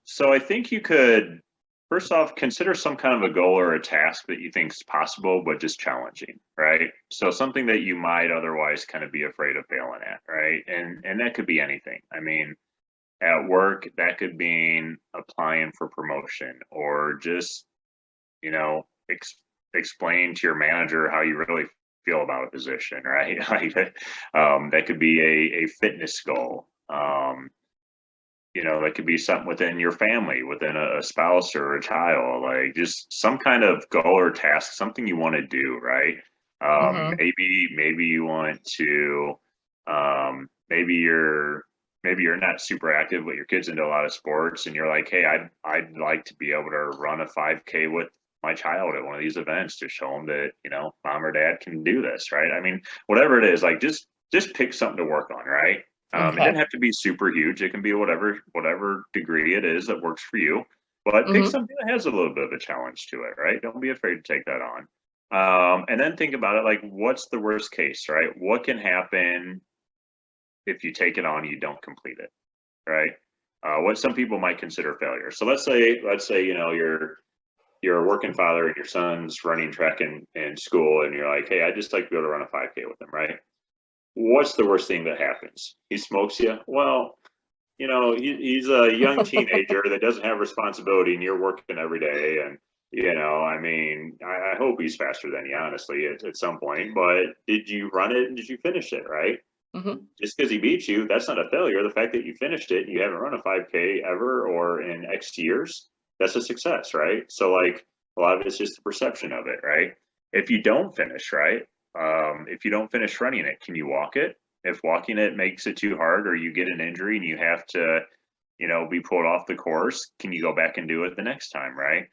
So I think you could, first off, consider some kind of a goal or a task that you think is possible, but just challenging, right? So something that you might otherwise kind of be afraid of failing at, right? And that could be anything. I mean, at work, that could mean applying for promotion, or just, explain to your manager how you really feel about a position, right? That could be a fitness goal. That could be something within your family, within a spouse or a child, like just some kind of goal or task, something you want to do, right? Maybe you want to, maybe you're not super active, but your kid's into a lot of sports, and you're like, hey, I'd like to be able to run a 5K with my child at one of these events to show them that, mom or dad can do this, right? I mean, whatever it is, like just pick something to work on, right? It doesn't have to be super huge. It can be whatever degree it is that works for you, but pick something that has a little bit of a challenge to it, right? Don't be afraid to take that on. And then think about it, like, what's the worst case, right? What can happen if you take it on and you don't complete it, right? What some people might consider failure. So let's say you're a working father and your son's running track in school, and you're like, hey, I'd just like to be able to run a 5K with him, right? What's the worst thing that happens? He smokes you? Well, he's a young teenager that doesn't have responsibility, and you're working every day. And, I mean, I hope he's faster than you, honestly, at some point. But did you run it and did you finish it, right? Just because he beat you, that's not a failure. The fact that you finished it and you haven't run a 5K ever or in X years, that's a success, right? So, like, a lot of it's just the perception of it, right? If you don't finish, right? If you don't finish running it, can you walk it? If walking it makes it too hard, or you get an injury and you have to, be pulled off the course, can you go back and do it the next time, right?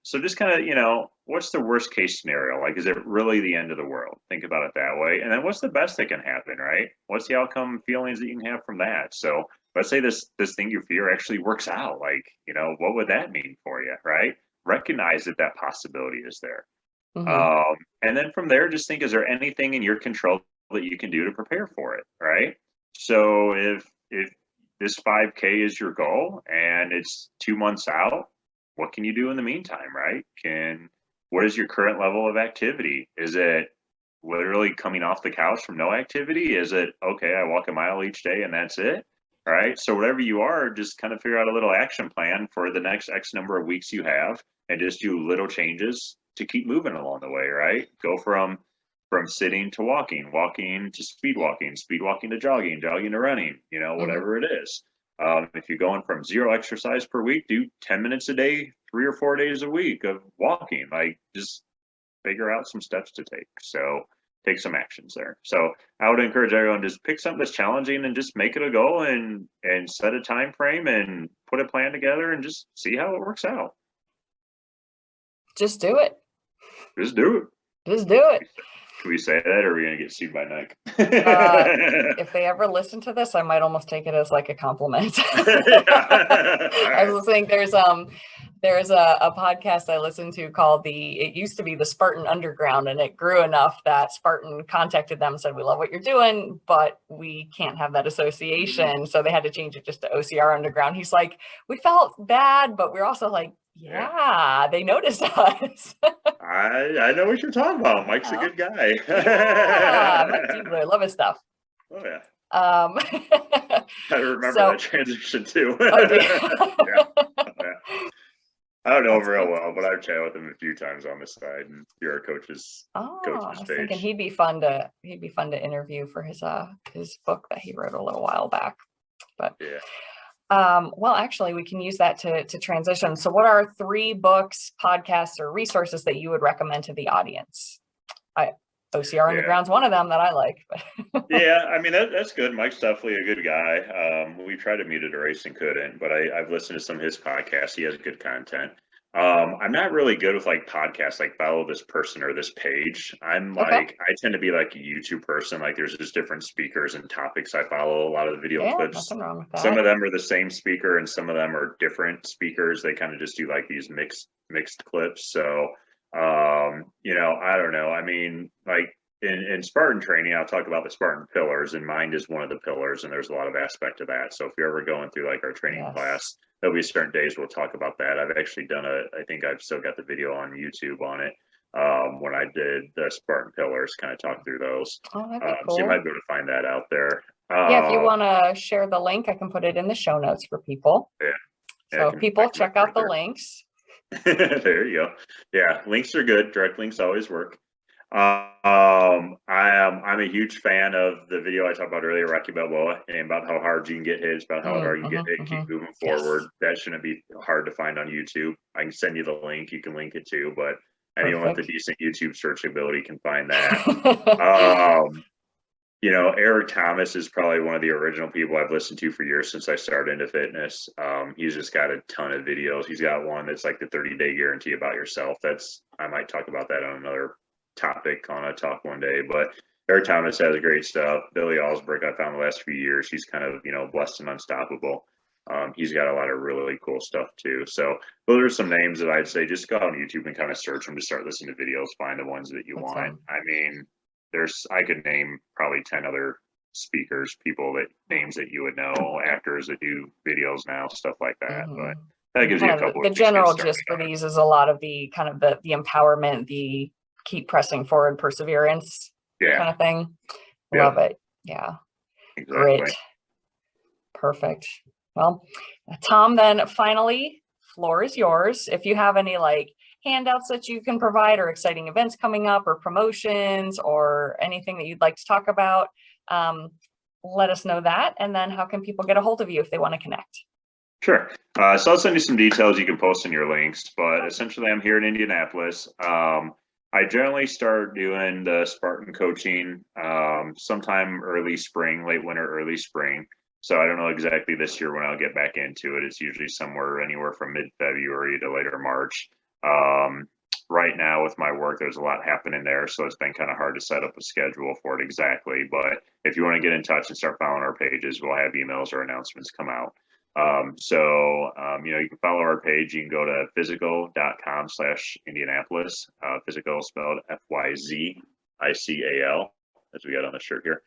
So just kind of, what's the worst case scenario? Like, is it really the end of the world? Think about it that way. And then what's the best that can happen, right? What's the outcome feelings that you can have from that? So let's say this thing you fear actually works out. Like, what would that mean for you, right? Recognize that possibility is there. And then from there, just think, is there anything in your control that you can do to prepare for it, right? So if this 5K is your goal and it's 2 months out, what can you do in the meantime, right? What is your current level of activity? Is it literally coming off the couch from no activity? Is it, okay, I walk a mile each day and that's it? All right. So whatever you are, just kind of figure out a little action plan for the next X number of weeks you have, and just do little changes to keep moving along the way, right? Go from sitting to walking, walking to speed walking to jogging, jogging to running, whatever it is. If you're going from 0 exercise per week, do 10 minutes a day, 3 or 4 days a week of walking. Like, just figure out some steps to take. So take some actions there. So I would encourage everyone to just pick something that's challenging and just make it a goal, and set a time frame and put a plan together and just see how it works out. Just do it. Just do it. Just do it. Can we say that, or are we going to get sued by Nike? If they ever listen to this, I might almost take it as like a compliment. I was saying there's a podcast I listened to called it used to be the Spartan Underground, and it grew enough that Spartan contacted them and said, we love what you're doing, but we can't have that association. Mm-hmm. So they had to change it just to OCR Underground. He's like, we felt bad, but we're also like, yeah, they noticed us. I know what you're talking about. Mike's a good guy. Yeah, Mike Diebler, love his stuff. Oh yeah. I remember that transition too. I don't know him real well, but I've chatted with him a few times on the side, and you're a coach's coach's page. Thinking he'd be fun to interview for his book that he wrote a little while back. But yeah. Well, actually, we can use that to transition. So what are 3 books, podcasts, or resources that you would recommend to the audience? OCR Underground's one of them that I like. Yeah, I mean, that's good. Mike's definitely a good guy. We tried to meet at a race and couldn't, but I've listened to some of his podcasts. He has good content. I'm not really good with like podcasts, like follow this person or this page. I'm like, I tend to be like a YouTube person. Like, there's just different speakers and topics I follow. A lot of the video clips, nothing wrong with that. Some of them are the same speaker and some of them are different speakers. They kind of just do like these mixed clips. So, I don't know. I mean, like in Spartan training, I'll talk about the Spartan pillars, and mind is one of the pillars, and there's a lot of aspect to that. So if you're ever going through like our training class, there'll be certain days we'll talk about that. I've actually done I think I've still got the video on YouTube on it. When I did the Spartan pillars, kind of talk through those. Oh, that'd be cool. So you might be able to find that out there. If you want to share the link, I can put it in the show notes for people. Yeah. So people check out the links. There you go. Yeah, links are good. Direct links always work. I'm a huge fan of the video I talked about earlier, Rocky Balboa, and about how hard you can get hit, about how hard you get hit, keep moving forward. That shouldn't be hard to find on YouTube. I can send you the link. You can link it too, but anyone with a decent YouTube searchability can find that. Eric Thomas is probably one of the original people I've listened to for years since I started into fitness. He's just got a ton of videos. He's got one that's like the 30-day guarantee about yourself. I might talk about that on another topic on a talk one day, but Eric Thomas has great stuff. Billy Alsberg, I found the last few years, he's kind of, blessed and unstoppable. He's got a lot of really cool stuff too. So those are some names that I'd say just go on YouTube and kind of search them to start listening to videos, find the ones that you want. I mean, I could name probably 10 other speakers, names that you would know, actors that do videos now, stuff like that. But that gives you a couple. The general gist for these is a lot of the kind of the empowerment, the keep pressing forward, perseverance kind of thing. Love it. Yeah. Exactly. Great. Perfect. Well, Tom, then finally, floor is yours. If you have any handouts that you can provide, or exciting events coming up, or promotions, or anything that you'd like to talk about, let us know that. And then how can people get a hold of you if they want to connect? Sure. So I'll send you some details you can post in your links, but essentially I'm here in Indianapolis. I generally start doing the Spartan coaching sometime early spring, late winter, early spring. So I don't know exactly this year when I'll get back into it. It's usually anywhere from mid-February to later March. Right now with my work, there's a lot happening there, so it's been kind of hard to set up a schedule for it exactly. But if you want to get in touch and start following our pages, we'll have emails or announcements come out. You can follow our page. You can go to physical.com/Indianapolis. Physical spelled FYZICAL, as we got on the shirt here.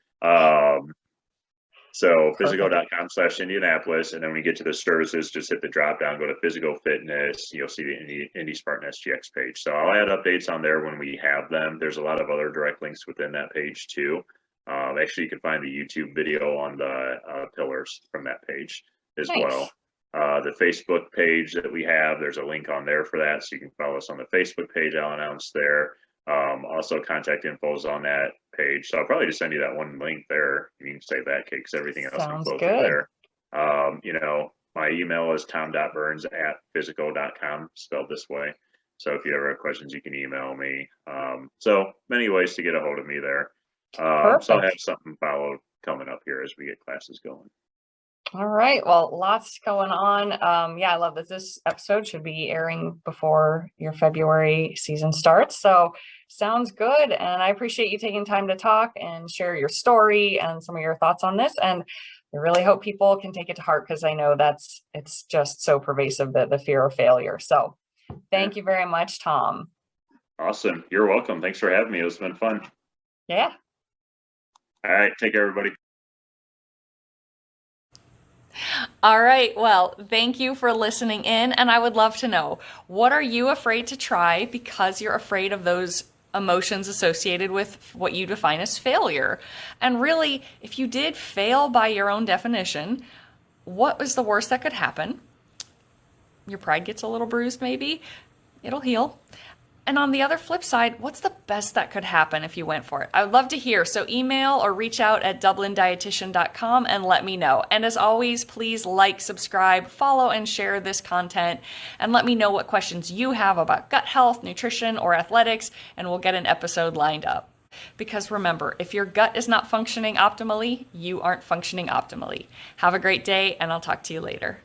So Perfect. physical.com/Indianapolis. And then when you get to the services, just hit the drop down, go to physical fitness. You'll see the Indy Spartan SGX page. So I'll add updates on there when we have them. There's a lot of other direct links within that page too. Actually, you can find the YouTube video on the pillars from that page as well. Nice. The Facebook page that we have, there's a link on there for that. So you can follow us on the Facebook page. I'll announce there. Also, contact info is on that page. So I'll probably just send you that one link there. You can save that, Kate, because everything else can Sounds flow through good. there. My email is tom.burns@physical.com, spelled this way. So if you ever have questions, you can email me. So many ways to get a hold of me there. So I'll have Perfect. something followed coming up here as we get classes going. All right. Well, lots going on. Yeah, I love that this episode should be airing before your February season starts. So sounds good. And I appreciate you taking time to talk and share your story and some of your thoughts on this. And I really hope people can take it to heart because I know it's just so pervasive, that the fear of failure. So thank you very much, Tom. Awesome. You're welcome. Thanks for having me. It's been fun. Yeah. All right. Take care, everybody. All right. Well, thank you for listening in. And I would love to know, what are you afraid to try because you're afraid of those emotions associated with what you define as failure? And really, if you did fail by your own definition, what was the worst that could happen? Your pride gets a little bruised, maybe. It'll heal. And on the other flip side, what's the best that could happen if you went for it? I would love to hear. So email or reach out at dublindietitian.com and let me know. And as always, please like, subscribe, follow, and share this content. And let me know what questions you have about gut health, nutrition, or athletics, and we'll get an episode lined up. Because remember, if your gut is not functioning optimally, you aren't functioning optimally. Have a great day, and I'll talk to you later.